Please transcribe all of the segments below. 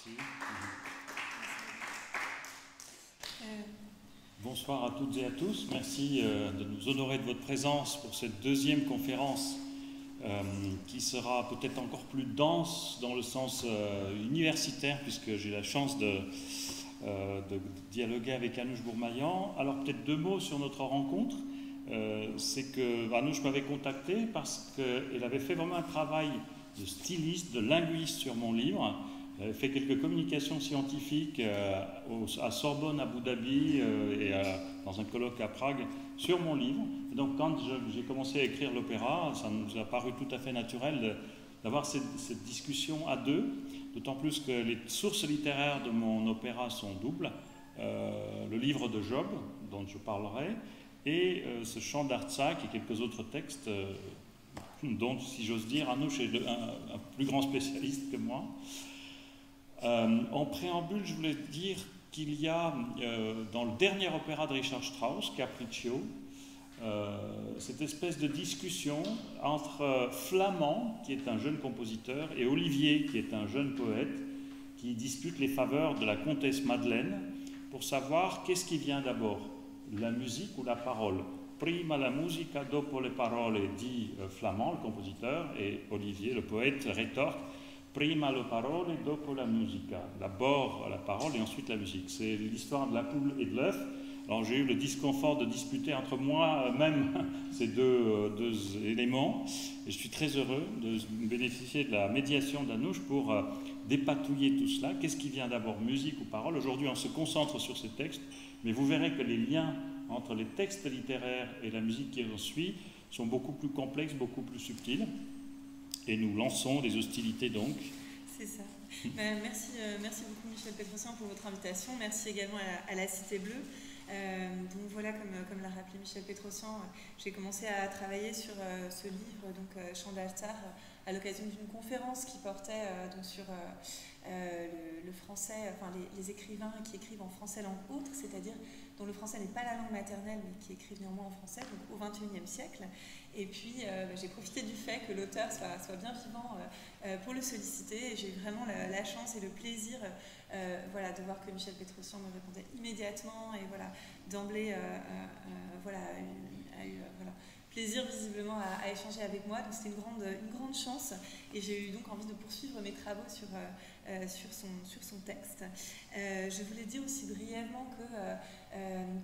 Merci. Bonsoir à toutes et à tous. Merci de nous honorer de votre présence pour cette deuxième conférence qui sera peut-être encore plus dense dans le sens universitaire, puisque j'ai la chance de dialoguer avec Anouche Bourmaillan. Alors peut-être deux mots sur notre rencontre. C'est que Anouche m'avait contacté parce qu'elle avait fait vraiment un travail de styliste, de linguiste sur mon livre. Elle avait fait quelques communications scientifiques à Sorbonne, à Abu Dhabi et dans un colloque à Prague sur mon livre. Et donc quand j'ai commencé à écrire l'opéra, ça nous a paru tout à fait naturel d'avoir cette discussion à deux, d'autant plus que les sources littéraires de mon opéra sont doubles. Le livre de Job, dont je parlerai, et ce chant d'Artsakh et quelques autres textes dont, si j'ose dire, Anouche est un plus grand spécialiste que moi. En préambule, je voulais dire qu'il y a dans le dernier opéra de Richard Strauss, Capriccio, cette espèce de discussion entre Flamand, qui est un jeune compositeur, et Olivier, qui est un jeune poète, qui disputent les faveurs de la comtesse Madeleine pour savoir qu'est-ce qui vient d'abord, la musique ou la parole. Prima la musica, dopo le parole, dit Flamand, le compositeur, et Olivier, le poète, rétorque prima le parole, dopo la musica. D'abord la parole et ensuite la musique. C'est l'histoire de la poule et de l'œuf. Alors j'ai eu le disconfort de disputer entre moi-même ces deux éléments, et je suis très heureux de bénéficier de la médiation d'Anouche pour dépatouiller tout cela. Qu'est-ce qui vient d'abord, musique ou parole? Aujourd'hui, on se concentre sur ces textes, mais vous verrez que les liens entre les textes littéraires et la musique qui en suit sont beaucoup plus complexes, beaucoup plus subtils. Et nous lançons les hostilités donc. C'est ça. Merci beaucoup Michel Pétrosian pour votre invitation. Merci également à la Cité Bleue. Donc voilà, comme l'a rappelé Michel Pétrosian, j'ai commencé à travailler sur ce livre, donc Chant d'Artsakh, à l'occasion d'une conférence qui portait donc sur le français, enfin les écrivains qui écrivent en français langue autre, c'est-à-dire dont le français n'est pas la langue maternelle mais qui écrivent néanmoins en français, donc au XXIe siècle. Et puis j'ai profité du fait que l'auteur soit bien vivant pour le solliciter, et j'ai eu vraiment la chance et le plaisir voilà, de voir que Michel Pétrosian me répondait immédiatement, et voilà, d'emblée voilà, a eu voilà, plaisir visiblement à échanger avec moi. Donc c'était une grande chance, et j'ai eu donc envie de poursuivre mes travaux sur son texte. Je voulais dire aussi brièvement que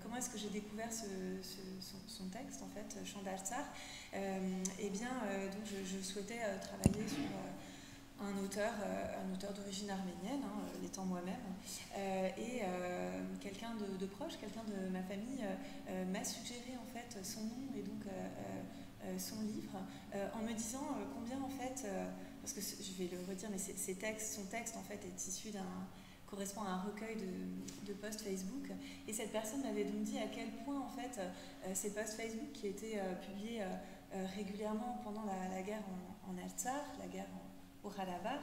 comment est-ce que j'ai découvert son texte, en fait, Chant d'Artsakh. Eh bien, donc je souhaitais travailler sur un auteur d'origine arménienne, l'étant moi-même, et quelqu'un de proche, quelqu'un de ma famille m'a suggéré en fait son nom et donc son livre, en me disant combien en fait, parce que je vais le redire, mais son texte en fait est issu correspond à un recueil de posts Facebook, et cette personne m'avait donc dit à quel point en fait ces posts Facebook qui étaient publiés régulièrement pendant la guerre en Artsakh, la guerre au Karabakh,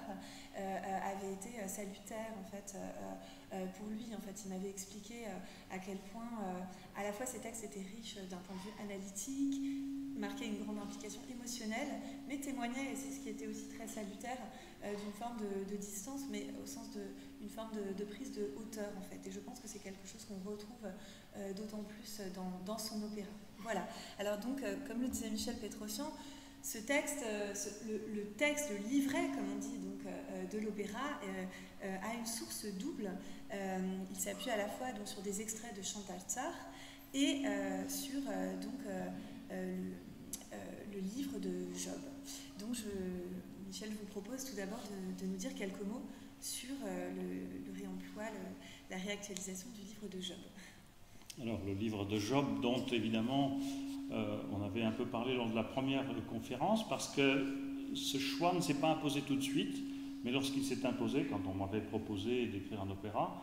avait été salutaire en fait pour lui. En fait, il m'avait expliqué à quel point à la fois ces textes étaient riches d'un point de vue analytique, marquaient une grande implication émotionnelle, mais témoignaient, et c'est ce qui était aussi très salutaire, d'une forme de distance, mais au sens d'une forme de prise de hauteur en fait. Et je pense que c'est quelque chose qu'on retrouve d'autant plus dans son opéra. Voilà. Alors donc, comme le disait Michel Pétrosian, ce texte, le livret, comme on dit, donc, de l'opéra, a une source double. Il s'appuie à la fois donc, sur des extraits de Chant d'Artsakh et sur donc, le livre de Job. Donc, Michel vous propose tout d'abord de nous dire quelques mots sur le réemploi, la réactualisation du livre de Job. Alors, le livre de Job, dont évidemment on avait un peu parlé lors de la première conférence, parce que ce choix ne s'est pas imposé tout de suite, mais lorsqu'il s'est imposé, quand on m'avait proposé d'écrire un opéra,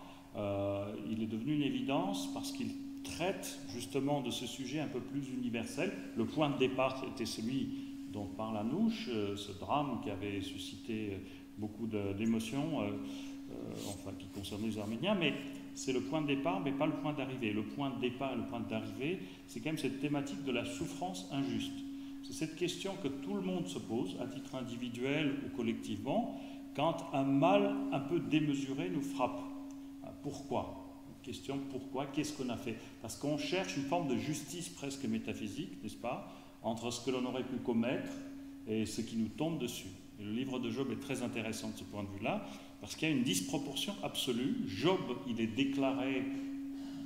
il est devenu une évidence parce qu'il traite justement de ce sujet un peu plus universel. Le point de départ était celui dont parle Anouche, ce drame qui avait suscité beaucoup d'émotions, enfin qui concernait les Arméniens, mais c'est le point de départ, mais pas le point d'arrivée. Le point de départ et le point d'arrivée, c'est quand même cette thématique de la souffrance injuste. C'est cette question que tout le monde se pose, à titre individuel ou collectivement, quand un mal un peu démesuré nous frappe. Pourquoi? Question pourquoi, qu'est-ce qu'on a fait? Parce qu'on cherche une forme de justice presque métaphysique, n'est-ce pas, entre ce que l'on aurait pu commettre et ce qui nous tombe dessus. Et le livre de Job est très intéressant de ce point de vue-là, parce qu'il y a une disproportion absolue. Job, il est déclaré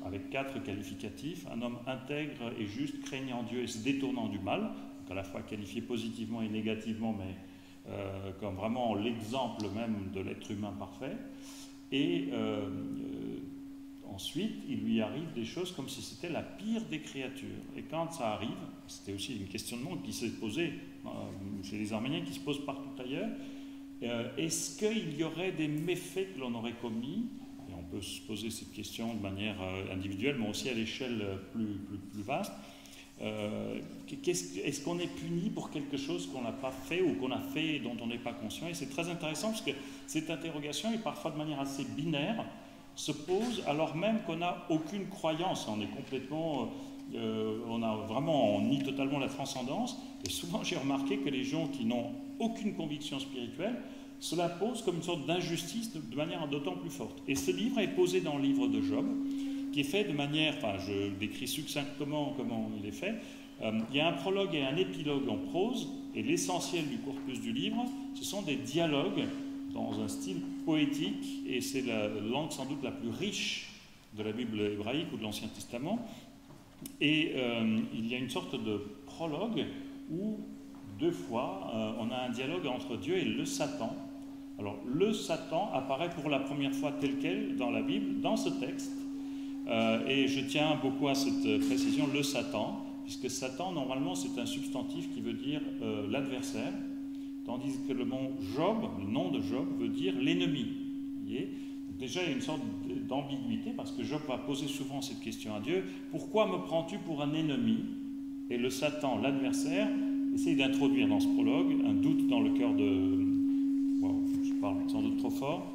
avec 4 qualificatifs, un homme intègre et juste, craignant Dieu et se détournant du mal, donc à la fois qualifié positivement et négativement, mais comme vraiment l'exemple même de l'être humain parfait. Et ensuite, il lui arrive des choses comme si c'était la pire des créatures. Et quand ça arrive, c'était aussi une questionnement qui s'est posé chez les Arméniens, qui se pose partout ailleurs, est-ce qu'il y aurait des méfaits que l'on aurait commis? Et on peut se poser cette question de manière individuelle, mais aussi à l'échelle plus vaste. Est-ce qu'on est puni pour quelque chose qu'on n'a pas fait ou qu'on a fait et dont on n'est pas conscient? Et c'est très intéressant parce que cette interrogation, et parfois de manière assez binaire, se pose alors même qu'on n'a aucune croyance. On est complètement, on nie totalement la transcendance. Et souvent, j'ai remarqué que les gens qui n'ont aucune conviction spirituelle, cela pose comme une sorte d'injustice de manière d'autant plus forte. Et ce livre est posé dans le livre de Job, qui est fait de manière, enfin je décris succinctement comment il est fait. Il y a un prologue et un épilogue en prose, et l'essentiel du corpus du livre, ce sont des dialogues dans un style poétique, et c'est la langue sans doute la plus riche de la Bible hébraïque ou de l'Ancien Testament. Et il y a une sorte de prologue où 2 fois on a un dialogue entre Dieu et le Satan. Alors le Satan apparaît pour la première fois tel quel dans la Bible, dans ce texte. Et je tiens beaucoup à cette précision, le Satan, puisque Satan, normalement, c'est un substantif qui veut dire l'adversaire, tandis que le mot Job, le nom de Job, veut dire l'ennemi. Déjà, il y a une sorte d'ambiguïté, parce que Job va poser souvent cette question à Dieu, pourquoi me prends-tu pour un ennemi? Et le Satan, l'adversaire, essaye d'introduire dans ce prologue un doute dans le cœur de... Wow, je parle sans doute trop fort.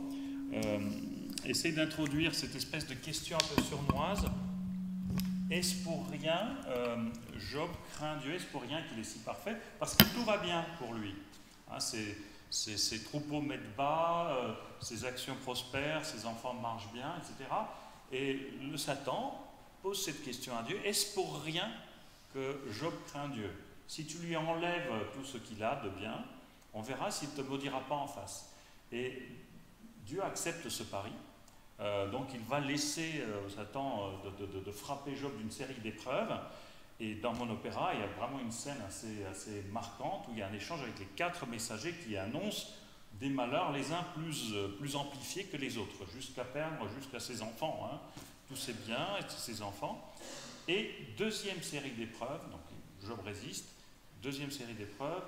Essaye d'introduire cette espèce de question un peu sournoise. Est-ce pour rien Job craint Dieu? Est-ce pour rien qu'il est si parfait? Parce que tout va bien pour lui. Hein, ses troupeaux mettent bas, ses actions prospèrent, ses enfants marchent bien, etc. Et le Satan pose cette question à Dieu. Est-ce pour rien que Job craint Dieu? Si tu lui enlèves tout ce qu'il a de bien, on verra s'il ne te maudira pas en face. Et Dieu accepte ce pari. Donc il va laisser Satan de frapper Job d'une série d'épreuves. Et dans mon opéra, il y a vraiment une scène assez marquante où il y a un échange avec les 4 messagers qui annoncent des malheurs, les uns plus amplifiés que les autres, jusqu'à perdre jusqu'à ses enfants, hein, tous ses biens et ses enfants. Et deuxième série d'épreuves, donc Job résiste, deuxième série d'épreuves,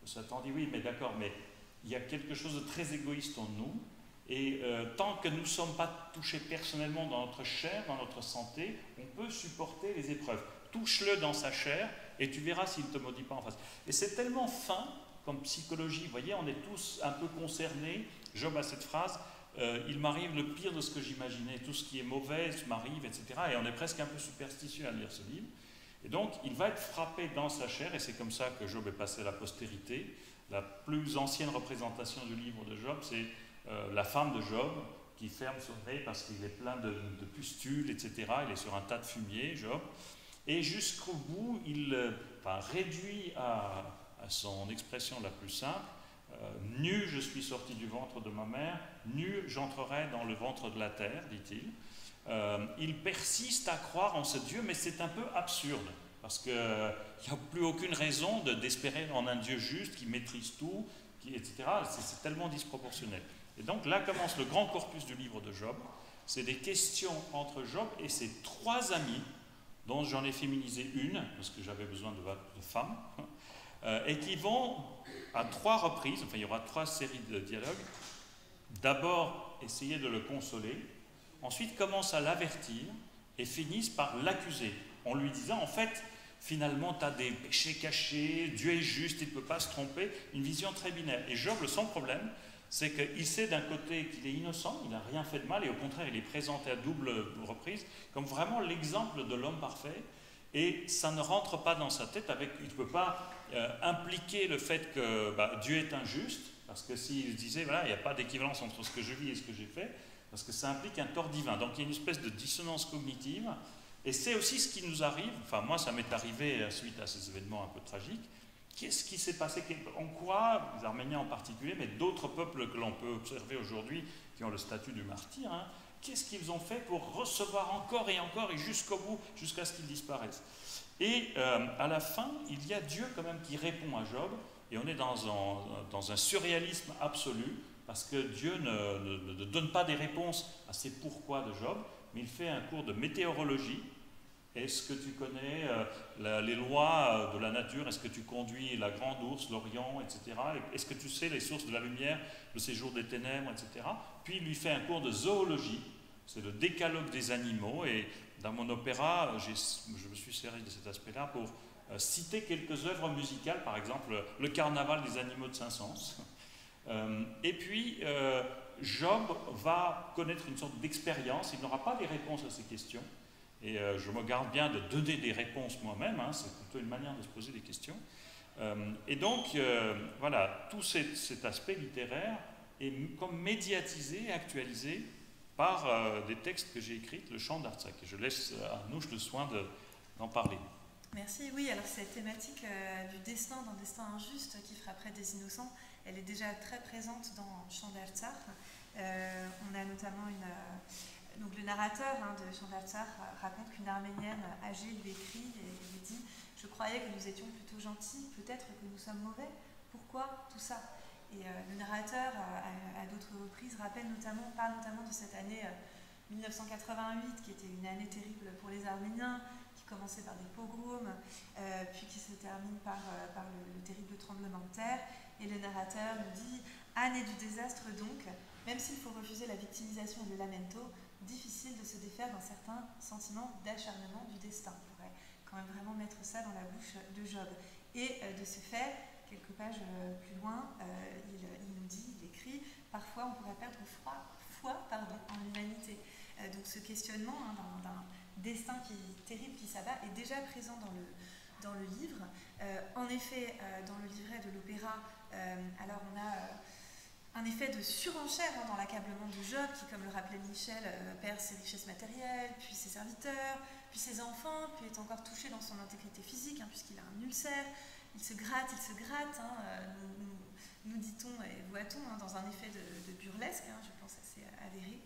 Satan dit oui, mais d'accord, mais il y a quelque chose de très égoïste en nous. Et tant que nous ne sommes pas touchés personnellement dans notre chair, dans notre santé, on peut supporter les épreuves. Touche-le dans sa chair et tu verras s'il ne te maudit pas en face. Et c'est tellement fin comme psychologie, vous voyez, on est tous un peu concernés. Job a cette phrase, il m'arrive le pire de ce que j'imaginais, tout ce qui est mauvais m'arrive, etc. Et on est presque un peu superstitieux à lire ce livre. Et donc, il va être frappé dans sa chair, et c'est comme ça que Job est passé à la postérité. La plus ancienne représentation du livre de Job, c'est la femme de Job qui ferme son nez parce qu'il est plein de pustules, etc. Il est sur un tas de fumier, Job. Et jusqu'au bout, il réduit à son expression la plus simple, nu je suis sorti du ventre de ma mère, nu j'entrerai dans le ventre de la terre, dit-il. Il persiste à croire en ce Dieu, mais c'est un peu absurde, parce qu'il n'y a plus aucune raison d'espérer en un Dieu juste qui maîtrise tout, etc. C'est tellement disproportionnel. Et donc là commence le grand corpus du livre de Job. C'est des questions entre Job et ses 3 amis, dont j'en ai féminisé une, parce que j'avais besoin de femmes, et qui vont à 3 reprises, enfin il y aura 3 séries de dialogues, d'abord essayer de le consoler, ensuite commencent à l'avertir et finissent par l'accuser, en lui disant en fait, finalement tu as des péchés cachés, Dieu est juste, il ne peut pas se tromper, une vision très binaire. Et Job, son problème, c'est qu'il sait d'un côté qu'il est innocent, il n'a rien fait de mal, et au contraire, il est présenté à double reprise comme vraiment l'exemple de l'homme parfait. et ça ne rentre pas dans sa tête. Il ne peut pas impliquer le fait que Dieu est injuste, parce que s'il disait, voilà, il n'y a pas d'équivalence entre ce que je vis et ce que j'ai fait, parce que ça implique un tort divin. Donc il y a une espèce de dissonance cognitive, et c'est aussi ce qui nous arrive, enfin moi ça m'est arrivé suite à ces événements un peu tragiques. Qu'est-ce qui s'est passé? En quoi, les Arméniens en particulier, mais d'autres peuples que l'on peut observer aujourd'hui, qui ont le statut du martyr, hein, qu'est-ce qu'ils ont fait pour recevoir encore et jusqu'au bout, jusqu'à ce qu'ils disparaissent? Et à la fin, il y a Dieu quand même qui répond à Job, et on est dans un surréalisme absolu, parce que Dieu ne donne pas des réponses à ces pourquoi de Job, mais il fait un cours de météorologie. Est-ce que tu connais les lois de la nature? Est-ce que tu conduis la grande ours, l'Orient, etc. Est-ce que tu sais les sources de la lumière, le séjour des ténèbres, etc. Puis il lui fait un cours de zoologie, c'est le décalogue des animaux, et dans mon opéra, je me suis servi de cet aspect-là pour citer quelques œuvres musicales, par exemple le Carnaval des animaux de Saint-Saëns. Et puis, Job va connaître une sorte d'expérience, il n'aura pas les réponses à ces questions, et je me garde bien de donner des réponses moi-même, hein, c'est plutôt une manière de se poser des questions. Et donc, voilà, tout cet aspect littéraire est comme médiatisé, actualisé par des textes que j'ai écrits, le chant d'Artsakh. Et je laisse à Anouche le soin d'en parler. Merci. Oui, alors cette thématique du destin, d'un destin injuste qui frapperait des innocents, elle est déjà très présente dans Chant d'Artsakh. On a notamment donc le narrateur de Chant d'Artsakh raconte qu'une Arménienne âgée lui écrit et lui dit « Je croyais que nous étions plutôt gentils, peut-être que nous sommes mauvais. Pourquoi tout ça ?» Et le narrateur, à d'autres reprises, parle notamment de cette année 1988, qui était une année terrible pour les Arméniens, qui commençait par des pogroms, puis qui se termine par le terrible tremblement de terre. Et le narrateur nous dit « Année du désastre donc, même s'il faut refuser la victimisation et le lamento, difficile de se défaire d'un certain sentiment d'acharnement du destin. » On pourrait quand même vraiment mettre ça dans la bouche de Job. Et de ce fait, quelques pages plus loin, il nous dit, il écrit « Parfois on pourrait perdre foi en l'humanité ». Donc ce questionnement d'un destin terrible qui s'abat est déjà présent dans le livre. En effet, dans le livret de l'opéra, alors on a un effet de surenchère dans l'accablement de Job, qui, comme le rappelait Michel, perd ses richesses matérielles, puis ses serviteurs, puis ses enfants, puis est encore touché dans son intégrité physique, puisqu'il a un ulcère. Il se gratte, nous dit-on et voit-on, dans un effet de burlesque, je pense assez avéré.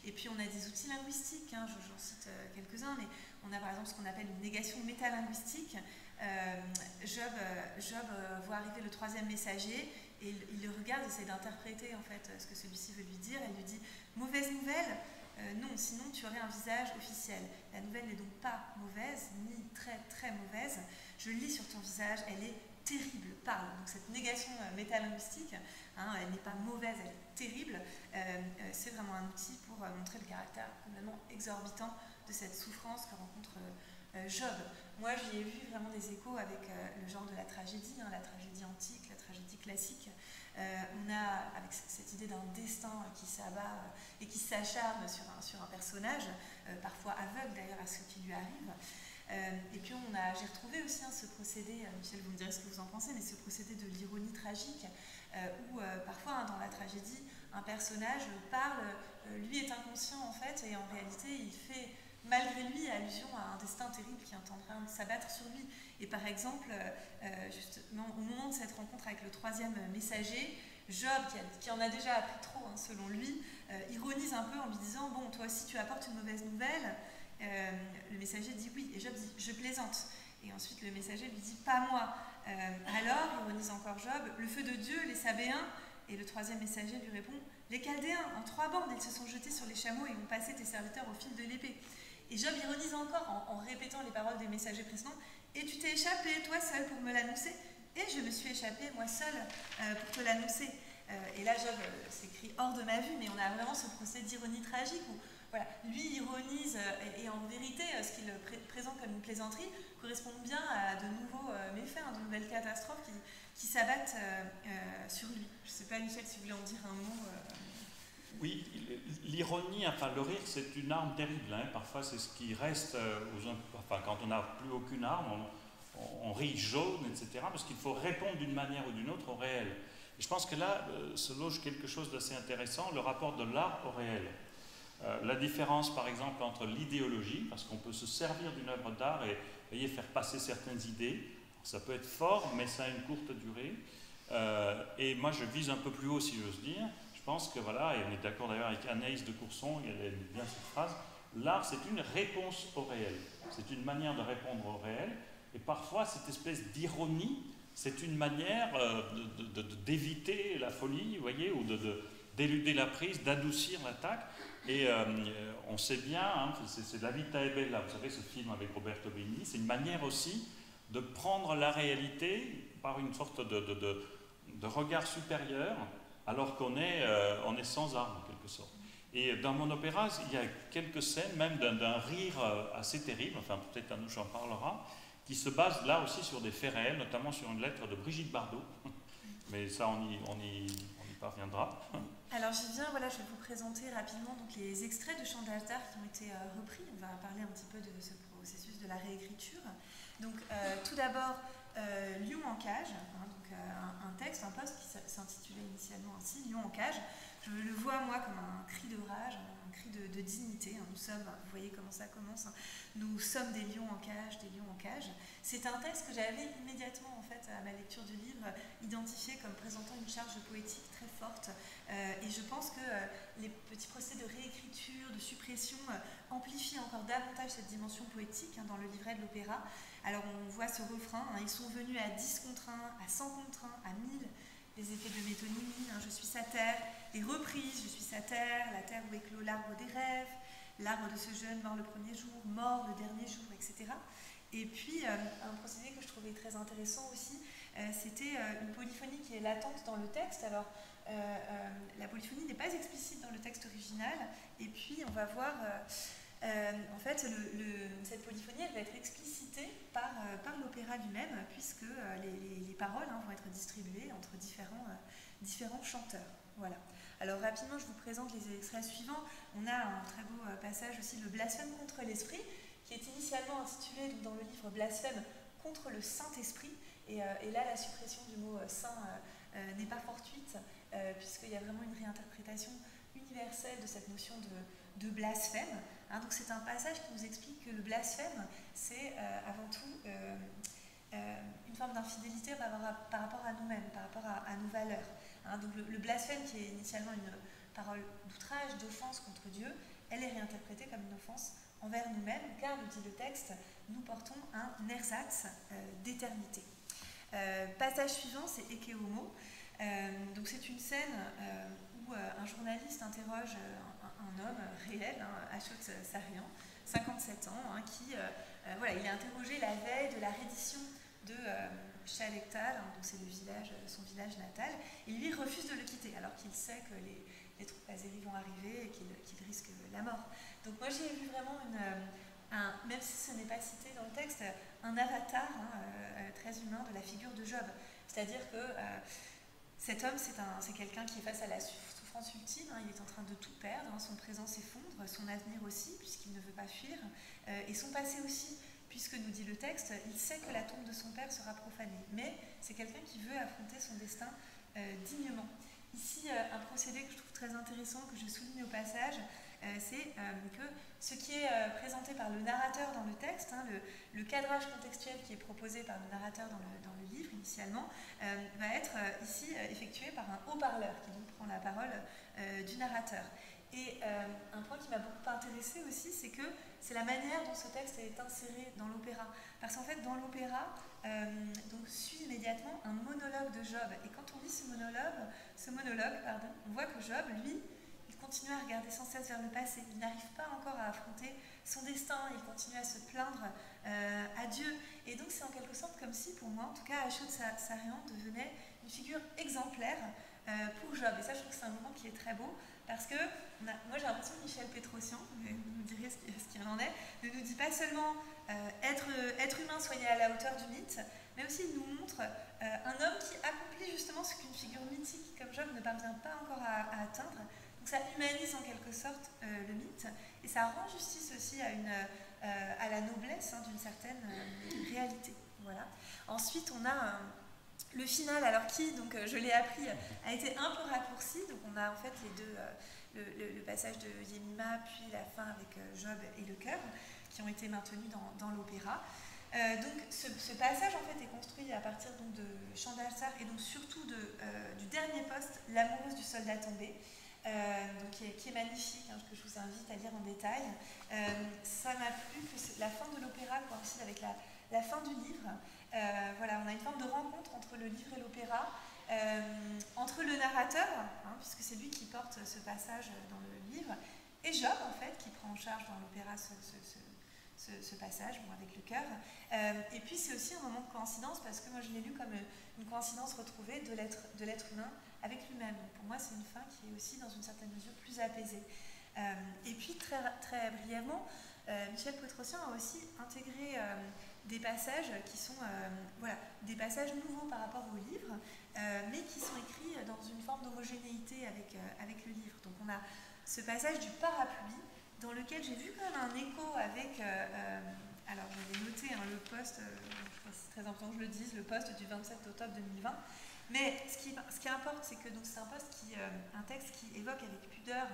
Et puis on a des outils linguistiques, j'en cite quelques-uns, mais on a par exemple ce qu'on appelle une négation métalinguistique. Job voit arriver le troisième messager, et il le regarde, essaie d'interpréter en fait ce que celui-ci veut lui dire, et lui dit « Mauvaise nouvelle ? Non, sinon tu aurais un visage officiel. La nouvelle n'est donc pas mauvaise, ni très très mauvaise. Je lis sur ton visage, elle est terrible, parle. » Donc cette négation métalinguistique, elle n'est pas mauvaise, elle est terrible. C'est vraiment un outil pour montrer le caractère complètement exorbitant de cette souffrance que rencontre Job. Moi, j'y ai vu vraiment des échos avec le genre de la tragédie antique, la tragédie classique. On a, avec cette idée d'un destin qui s'abat et qui s'acharne sur un personnage, parfois aveugle d'ailleurs à ce qui lui arrive. Et puis j'ai retrouvé aussi ce procédé, Michel, vous me direz ce que vous en pensez, mais ce procédé de l'ironie tragique, où parfois dans la tragédie, un personnage parle, lui est inconscient en fait, et en réalité il fait malgré lui allusion à un destin terrible qui est en train de s'abattre sur lui. Et par exemple, justement, au moment de cette rencontre avec le troisième messager, Job, qui en a déjà appris trop selon lui, ironise un peu en lui disant « Bon, toi aussi tu apportes une mauvaise nouvelle ?» Le messager dit « Oui », et Job dit « Je plaisante ». Et ensuite le messager lui dit « Pas moi ». Alors, ironise encore Job, « Le feu de Dieu, les Sabéens ?» Et le troisième messager lui répond « Les Chaldéens, en 3 bandes, ils se sont jetés sur les chameaux et ont passé tes serviteurs au fil de l'épée. » Et Job ironise encore en répétant les paroles des messagers précédents. « Et tu t'es échappé, toi seul, pour me l'annoncer, et je me suis échappé, moi seul, pour te l'annoncer. » Et là, Job s'écrit hors de ma vue, mais on a vraiment ce procès d'ironie tragique où voilà, lui ironise, et en vérité, ce qu'il présente comme une plaisanterie correspond bien à de nouveaux méfaits, de nouvelles catastrophes qui s'abattent sur lui. Je ne sais pas, Michel, si vous voulez en dire un mot. Oui, l'ironie, enfin le rire, c'est une arme terrible. Hein. Parfois, c'est ce qui reste enfin, quand on n'a plus aucune arme, on rit jaune, etc. Parce qu'il faut répondre d'une manière ou d'une autre au réel. Et je pense que là se loge quelque chose d'assez intéressant, le rapport de l'art au réel. La différence, par exemple, entre l'idéologie, parce qu'on peut se servir d'une œuvre d'art et voyez, faire passer certaines idées. Ça peut être fort, mais ça a une courte durée. Et moi, je vise un peu plus haut, si j'ose dire. Je pense que voilà, et on est d'accord d'ailleurs avec Anaïs de Courson, elle aime bien cette phrase, l'art c'est une réponse au réel. C'est une manière de répondre au réel. Et parfois, cette espèce d'ironie, c'est une manière d'éviter la folie, vous voyez, ou d'éluder la prise, d'adoucir l'attaque. Et on sait bien, hein, c'est La Vita è Bella, vous savez, ce film avec Roberto Benigni, c'est une manière aussi de prendre la réalité par une sorte de regard supérieur, alors qu'on est, on est sans armes, en quelque sorte. Et dans mon opéra, il y a quelques scènes, même d'un rire assez terrible, enfin peut-être Anouche en parlera, qui se base là aussi sur des faits réels, notamment sur une lettre de Brigitte Bardot. Mais ça, on y parviendra. Alors j'y viens, voilà, je vais vous présenter rapidement donc, les extraits de Chant d'Altar qui ont été repris. On va parler un petit peu de ce processus de la réécriture. Donc tout d'abord, Lion en cage, hein, donc, un texte, un poste qui s'intitulait initialement ainsi, Lion en cage. Je le vois moi comme un cri de rage, un cri de dignité. Hein. Nous sommes, vous voyez comment ça commence, hein. Nous sommes des lions en cage, des lions en cage. C'est un texte que j'avais immédiatement, en fait, à ma lecture du livre, identifié comme présentant une charge poétique très forte. Et je pense que les petits procès de réécriture, de suppression, amplifient encore davantage cette dimension poétique hein, dans le livret de l'opéra. Alors on voit ce refrain, hein, ils sont venus à 10 contre 1, à 100 contre 1, à 1000. Les effets de métonymie, hein, je suis sa terre, les reprises, je suis sa terre, la terre où éclot l'arbre des rêves, l'arbre de ce jeune mort le premier jour, mort le dernier jour, etc. Et puis un procédé que je trouvais très intéressant aussi, c'était une polyphonie qui est latente dans le texte. Alors la polyphonie n'est pas explicite dans le texte original, et puis on va voir... en fait, cette polyphonie, elle va être explicitée par l'opéra lui-même, puisque les paroles hein, vont être distribuées entre différents chanteurs. Voilà. Alors rapidement, je vous présente les extraits suivants. On a un très beau passage aussi, le blasphème contre l'esprit, qui est initialement intitulé donc, dans le livre Blasphème contre le Saint-Esprit. Et là, la suppression du mot saint n'est pas fortuite, puisqu'il y a vraiment une réinterprétation universelle de cette notion de blasphème. Hein, donc c'est un passage qui nous explique que le blasphème, c'est avant tout une forme d'infidélité par rapport à nous-mêmes, par rapport à nos valeurs. Hein, donc le blasphème, qui est initialement une parole d'outrage, d'offense contre Dieu, elle est réinterprétée comme une offense envers nous-mêmes, car, nous dit le texte, nous portons un ersatz d'éternité. Passage suivant, c'est Ecce Homo. Donc c'est une scène où un journaliste interroge un homme réel, hein, Ashot Sarian, 57 ans, hein, qui voilà, il est interrogé la veille de la reddition de Chalektal, hein, donc c'est son village natal, et lui refuse de le quitter, alors qu'il sait que les troupes azéries vont arriver et qu'il risque la mort. Donc moi j'ai vu vraiment même si ce n'est pas cité dans le texte, un avatar hein, très humain de la figure de Job. C'est-à-dire que cet homme, c'est quelqu'un qui est face à la souffrance ultime, hein, il est en train de tout perdre, hein, son présent s'effondre, son avenir aussi, puisqu'il ne veut pas fuir, et son passé aussi, puisque nous dit le texte, il sait que la tombe de son père sera profanée, mais c'est quelqu'un qui veut affronter son destin dignement. Ici, un procédé que je trouve très intéressant, que je souligne au passage, c'est que ce qui est présenté par le narrateur dans le texte, hein, le cadrage contextuel qui est proposé par le narrateur dans le livre initialement, va être ici effectué par un haut-parleur qui donc prend la parole du narrateur. Et un point qui m'a beaucoup intéressée aussi, c'est que c'est la manière dont ce texte est inséré dans l'opéra. Parce qu'en fait, dans l'opéra, donc suit immédiatement un monologue de Job. Et quand on lit ce monologue, on voit que Job, lui, il continue à regarder sans cesse vers le passé. Il n'arrive pas encore à affronter son destin. Il continue à se plaindre à Dieu. Et donc c'est en quelque sorte comme si, pour moi, en tout cas, Ashot Sarian devenait une figure exemplaire pour Job. Et ça, je trouve que c'est un moment qui est très beau. Parce que moi j'ai l'impression que Michel Pétrosian, vous nous direz ce qu'il en est, ne nous dit pas seulement être humain, soyez à la hauteur du mythe, mais aussi il nous montre un homme qui accomplit justement ce qu'une figure mythique comme Job ne parvient pas encore à atteindre. Donc Donc ça humanise en quelque sorte le mythe, et ça rend justice aussi à la noblesse d'une certaine réalité. Voilà. Ensuite, on a le final, alors qui, donc je l'ai appris, a été un peu raccourci. Donc on a en fait les deux, le passage de Yemima, puis la fin avec Job et le cœur, qui ont été maintenus dans l'opéra. Donc ce passage en fait est construit à partir donc, de Chant d'Alzar et donc surtout du dernier poste, L'amoureuse du soldat tombé, donc qui est magnifique, que je vous invite à lire en détail. Ça m'a plu que la fin de l'opéra coïncide avec la fin du livre. Voilà, on a une forme de rencontre entre le livre et l'opéra, entre le narrateur, puisque c'est lui qui porte ce passage dans le livre, et Job en fait qui prend en charge dans l'opéra ce passage, bon, avec le cœur. Et puis c'est aussi un moment de coïncidence, parce que moi je l'ai lu comme une coïncidence retrouvée de l'être humain avec lui-même. Donc pour moi c'est une fin qui est aussi dans une certaine mesure plus apaisée. Et puis très, très brièvement, Michel Pétrosian a aussi intégré des passages qui sont voilà, des passages nouveaux par rapport au livre, mais qui sont écrits dans une forme d'homogénéité avec le livre. Donc on a ce passage du parapluie, dans lequel j'ai vu quand même un écho avec, alors j'avais noté le poste, c'est très important que je le dise, le poste du 27 octobre 2020, mais ce qui importe, c'est que c'est un texte qui évoque avec pudeur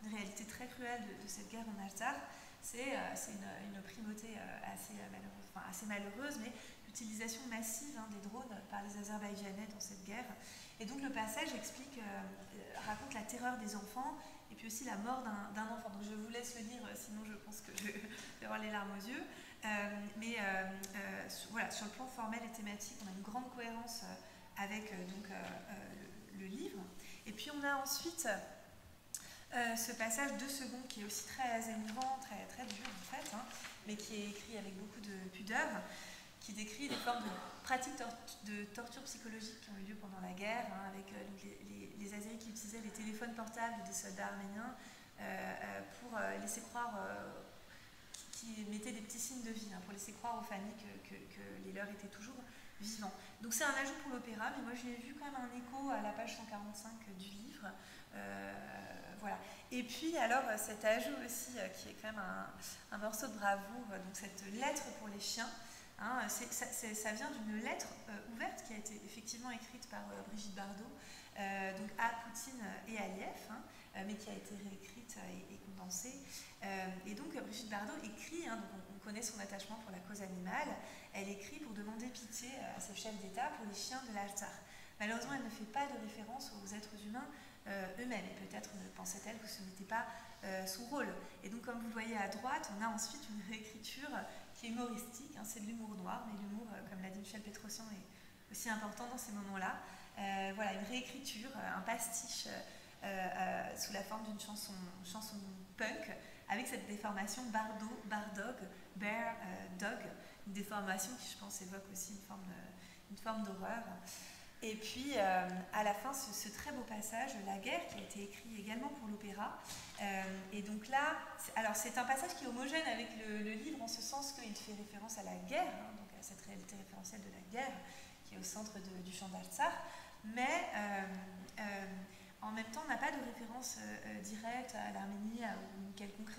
une réalité très cruelle de cette guerre en Alsace. C'est une primauté assez malheureuse, mais l'utilisation massive des drones par les Azerbaïdjanais dans cette guerre. Et donc le passage raconte la terreur des enfants, et puis aussi la mort d'un enfant. Donc je vous laisse le lire, sinon je pense que je vais avoir les larmes aux yeux. Voilà, sur le plan formel et thématique, on a une grande cohérence avec le livre. Et puis on a ensuite ce passage 2 secondes qui est aussi très émouvant, très, très dur en fait, mais qui est écrit avec beaucoup de pudeur, qui décrit des formes de pratiques de torture psychologique qui ont eu lieu pendant la guerre, avec les Azéris qui utilisaient les téléphones portables des soldats arméniens pour laisser croire, qui mettaient des petits signes de vie, pour laisser croire aux familles que les leurs étaient toujours vivants. Donc c'est un ajout pour l'opéra, mais moi je l'ai vu quand même un écho à la page 145 du livre. Voilà. Et puis alors cet ajout aussi qui est quand même un morceau de bravoure, donc cette lettre pour les chiens, ça vient d'une lettre ouverte qui a été effectivement écrite par Brigitte Bardot, donc à Poutine et à Aliyev, mais qui a été réécrite et condensée. Et donc Brigitte Bardot écrit, donc on connaît son attachement pour la cause animale, elle écrit pour demander pitié à ses chefs d'État pour les chiens de l'Altar. Malheureusement, elle ne fait pas de référence aux êtres humains eux-mêmes, et peut-être pensait-elle que ce n'était pas son rôle. Et donc comme vous le voyez à droite, on a ensuite une réécriture qui est humoristique, c'est de l'humour noir, mais l'humour, comme l'a dit Michel Pétrosian, est aussi important dans ces moments-là. Voilà, une réécriture, un pastiche sous la forme d'une chanson punk, avec cette déformation bardog, bear, dog, une déformation qui je pense évoque aussi une forme d'horreur. Et puis à la fin, ce très beau passage, La guerre, qui a été écrit également pour l'opéra. Et donc là, c'est un passage qui est homogène avec le livre, en ce sens qu'il fait référence à la guerre, donc à cette réalité référentielle de la guerre, qui est au centre du chant d'Alzar. Mais en même temps, on n'a pas de référence directe à l'Arménie ou une quelconque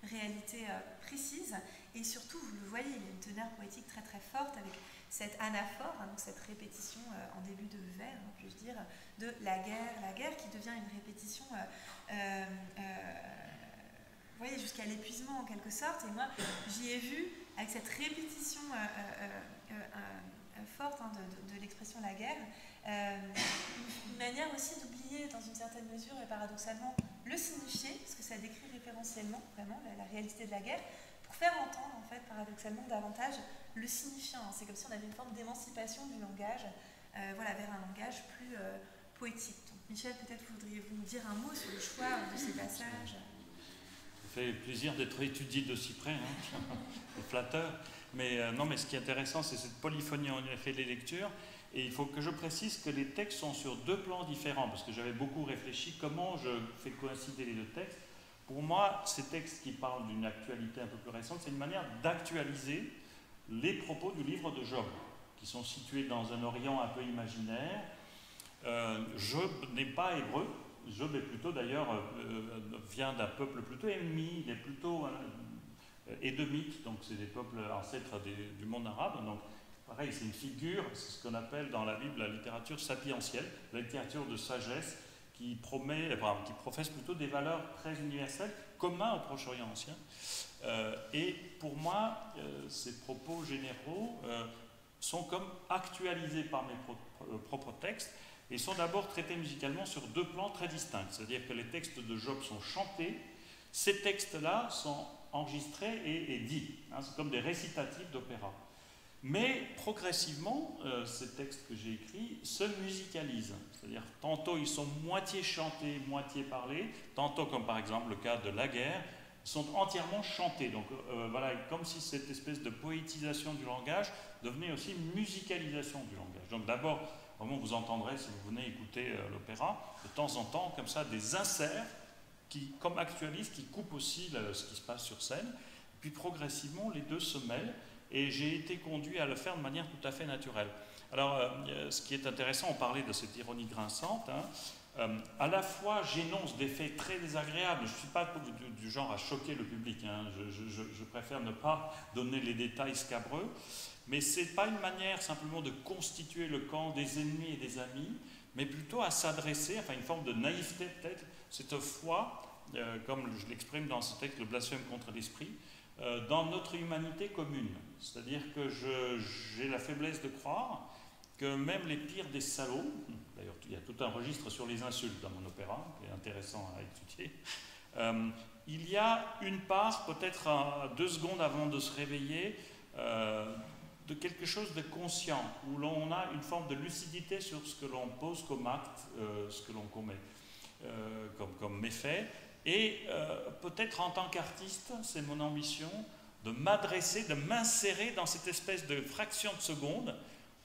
réalité précise. Et surtout, vous le voyez, il y a une teneur poétique très très forte avec cette anaphore, donc cette répétition en début de vers, puis-je dire, de la guerre qui devient une répétition, vous voyez, jusqu'à l'épuisement en quelque sorte. Et moi, j'y ai vu, avec cette répétition forte de l'expression la guerre, une manière aussi d'oublier dans une certaine mesure et paradoxalement le signifié, parce que ça décrit référentiellement vraiment la réalité de la guerre, pour faire entendre en fait paradoxalement davantage le signifiant. C'est comme si on avait une forme d'émancipation du langage vers un langage plus poétique. Donc, Michel, peut-être voudriez-vous nous dire un mot sur le choix de ces passages? Ça fait plaisir d'être étudié d'aussi près, c'est flatteur. Mais non, mais ce qui est intéressant, c'est cette polyphonie en effet des lectures. Et il faut que je précise que les textes sont sur 2 plans différents, parce que j'avais beaucoup réfléchi comment je fais coïncider les 2 textes. Pour moi, ces textes qui parlent d'une actualité un peu plus récente, c'est une manière d'actualiser les propos du livre de Job, qui sont situés dans un Orient un peu imaginaire. Job n'est pas hébreu, Job est plutôt d'ailleurs, vient d'un peuple plutôt ennemi, il est plutôt édomite, donc c'est des peuples ancêtres du monde arabe. Donc pareil, c'est une figure, c'est ce qu'on appelle dans la Bible la littérature sapientielle, la littérature de sagesse qui qui professe plutôt des valeurs très universelles, communs au Proche-Orient ancien. Et pour moi, ces propos généraux sont comme actualisés par mes propres textes et sont d'abord traités musicalement sur deux plans très distincts. C'est-à-dire que les textes de Job sont chantés, ces textes-là sont enregistrés et dits. Hein, c'est comme des récitatifs d'opéra. Mais progressivement, ces textes que j'ai écrits se musicalisent. C'est-à-dire tantôt ils sont moitié chantés, moitié parlés, tantôt comme par exemple le cas de La Guerre, sont entièrement chantés. Donc voilà, comme si cette espèce de poétisation du langage devenait aussi musicalisation du langage. Donc d'abord, vraiment vous entendrez, si vous venez écouter l'opéra, de temps en temps, comme ça, des inserts qui, comme actualisent, qui coupent aussi ce qui se passe sur scène. Puis progressivement, les deux se mêlent. Et j'ai été conduit à le faire de manière tout à fait naturelle. Alors, ce qui est intéressant, on parlait de cette ironie grinçante, hein, à la fois j'énonce des faits très désagréables, je ne suis pas du genre à choquer le public, hein, je préfère ne pas donner les détails scabreux, mais ce n'est pas une manière simplement de constituer le camp des ennemis et des amis, mais plutôt à s'adresser, enfin une forme de naïveté peut-être, cette foi, comme je l'exprime dans ce texte, le blasphème contre l'esprit, dans notre humanité commune. C'est-à-dire que j'ai la faiblesse de croire que même les pires des salauds, d'ailleurs il y a tout un registre sur les insultes dans mon opéra, qui est intéressant à étudier, il y a une part, peut-être 2 secondes avant de se réveiller, de quelque chose de conscient, où l'on a une forme de lucidité sur ce que l'on pose comme acte, ce que l'on commet comme méfait. Et peut-être en tant qu'artiste, c'est mon ambition de m'adresser, de m'insérer dans cette espèce de fraction de seconde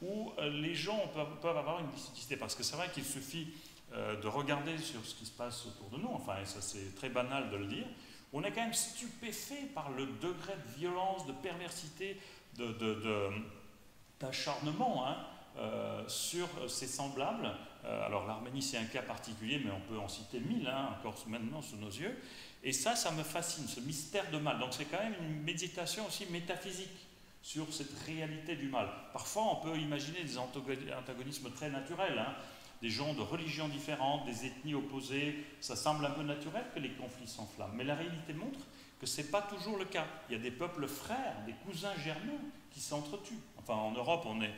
où les gens peuvent avoir une lucidité. Parce que c'est vrai qu'il suffit de regarder sur ce qui se passe autour de nous, enfin, et ça c'est très banal de le dire, on est quand même stupéfait par le degré de violence, de perversité, d'acharnement, hein, sur ses semblables. Alors l'Arménie c'est un cas particulier, mais on peut en citer 1000 encore maintenant sous nos yeux. Et ça me fascine, ce mystère de mal. Donc c'est quand même une méditation aussi métaphysique sur cette réalité du mal. Parfois on peut imaginer des antagonismes très naturels, hein, des gens de religions différentes, des ethnies opposées. Ça semble un peu naturel que les conflits s'enflamment. Mais la réalité montre que ce n'est pas toujours le cas. Il y a des peuples frères, des cousins germains qui s'entretuent. Enfin en Europe on est...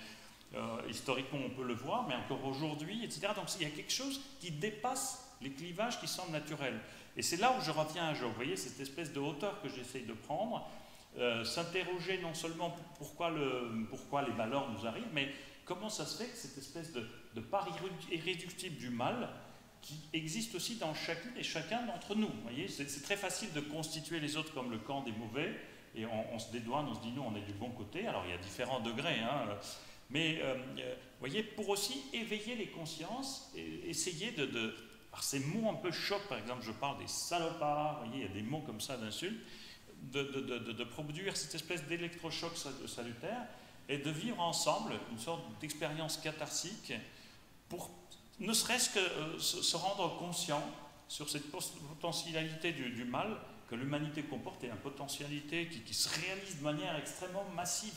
historiquement on peut le voir, mais encore aujourd'hui, etc. Donc il y a quelque chose qui dépasse les clivages qui semblent naturels. Et c'est là où je reviens à Job. Vous voyez, cette espèce de hauteur que j'essaye de prendre, s'interroger non seulement pourquoi les malheurs nous arrivent, mais comment ça se fait que cette espèce de part irréductible du mal qui existe aussi dans chacune et chacun d'entre nous. Vous voyez, c'est très facile de constituer les autres comme le camp des mauvais, et on se dédouane, on se dit nous on est du bon côté. Alors il y a différents degrés, hein, mais vous voyez, pour aussi éveiller les consciences et essayer par ces mots un peu chocs, par exemple, je parle des salopards, vous voyez, il y a des mots comme ça d'insultes, de produire cette espèce d'électrochoc salutaire et de vivre ensemble une sorte d'expérience catharsique pour ne serait-ce que se rendre conscient sur cette potentialité du mal que l'humanité comporte, et une potentialité qui se réalise de manière extrêmement massive.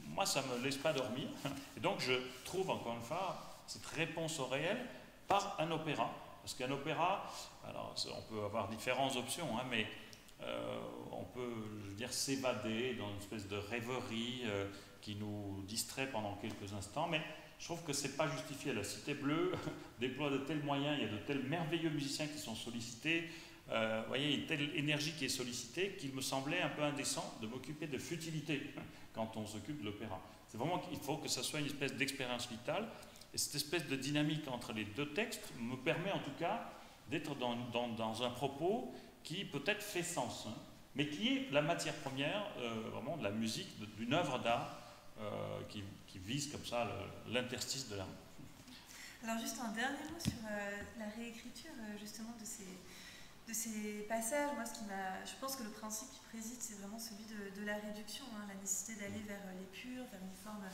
Moi, ça ne me laisse pas dormir. Et donc, je trouve, encore une fois, cette réponse au réel par un opéra. Parce qu'un opéra, alors on peut avoir différentes options, hein, mais on peut, je veux dire, s'évader dans une espèce de rêverie qui nous distrait pendant quelques instants. Mais je trouve que ce n'est pas justifié. La Cité Bleue déploie de tels moyens, il y a de tels merveilleux musiciens qui sont sollicités. Vous voyez, il y a une telle énergie qui est sollicitée qu'il me semblait un peu indécent de m'occuper de futilité quand on s'occupe de l'opéra. C'est vraiment qu'il faut que ça soit une espèce d'expérience vitale, et cette espèce de dynamique entre les deux textes me permet en tout cas d'être dans un propos qui peut-être fait sens, hein, mais qui est la matière première vraiment de la musique, d'une œuvre d'art qui vise comme ça l'interstice de l'âme. Alors juste un dernier mot sur la réécriture justement de ces passages. Moi, je pense que le principe qui préside, c'est vraiment celui de la réduction, hein, la nécessité d'aller vers l'épure, vers une forme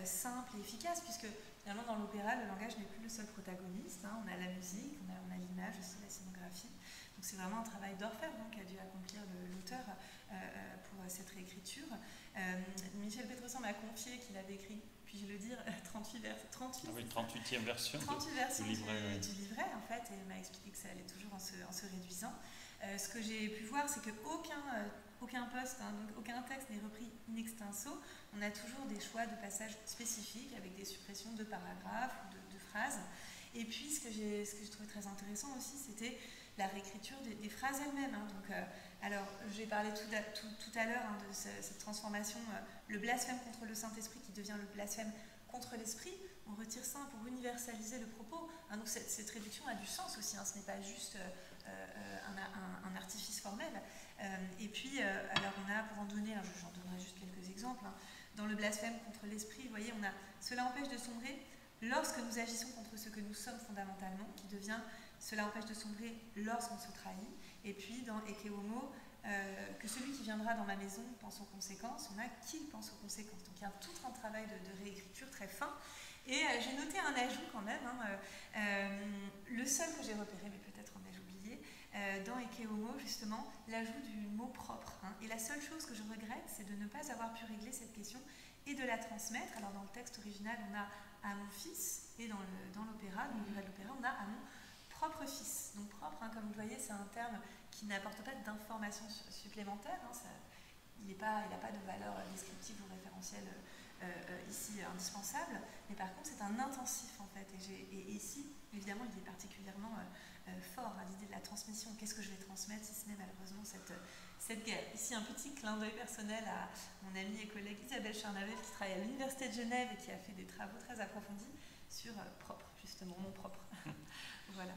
simple et efficace, puisque finalement dans l'opéra, le langage n'est plus le seul protagoniste. On a la musique, on a l'image aussi, la scénographie. Donc c'est vraiment un travail d'orfèvre qu'a dû accomplir l'auteur pour cette réécriture. Michel Pétrossan m'a confié qu'il avait écrit, puis-je le dire, 38 38e version, 38 versions du livret, du livret, en fait, et il m'a expliqué que ça allait toujours en se réduisant. Ce que j'ai pu voir, c'est qu'aucun poste, donc aucun texte n'est repris in extenso. On a toujours des choix de passages spécifiques avec des suppressions de paragraphes ou de phrases. Et puis, ce que j'ai trouvé très intéressant aussi, c'était la réécriture des phrases elles-mêmes. Alors, j'ai parlé tout à l'heure de cette transformation, le blasphème contre le Saint-Esprit qui devient le blasphème contre l'Esprit. On retire ça pour universaliser le propos. Donc, cette réduction a du sens aussi. Ce n'est pas juste un artifice formel. Et puis, alors on a, pour en donner, j'en donnerai juste quelques exemples. Dans le blasphème contre l'Esprit, vous voyez, on a « Cela empêche de sombrer lorsque nous agissons contre ce que nous sommes fondamentalement », qui devient « Cela empêche de sombrer lorsqu'on se trahit ». Et puis dans Ecce Homo, que celui qui viendra dans ma maison pense aux conséquences, on a qui pense aux conséquences. Donc il y a tout un travail de réécriture très fin. Et j'ai noté un ajout quand même, le seul que j'ai repéré, mais peut-être en ai-je oublié, dans Ecce Homo, justement, l'ajout du mot propre. Et la seule chose que je regrette, c'est de ne pas avoir pu régler cette question et de la transmettre. Alors dans le texte original, on a « à mon fils » et dans l'opéra, dans le livret de l'opéra, on a « à mon propre fils ». Donc propre, comme vous le voyez, c'est un terme qui n'apporte pas d'informations supplémentaires. Il n'a pas de valeur descriptive ou référentielle ici indispensable, mais par contre c'est un intensif en fait. Et ici, évidemment, il est particulièrement fort à l'idée de la transmission. Qu'est-ce que je vais transmettre si ce n'est malheureusement cette guerre. Ici, un petit clin d'œil personnel à mon amie et collègue Isabelle Charnavel qui travaille à l'Université de Genève et qui a fait des travaux très approfondis sur propre, justement, mon propre. Voilà.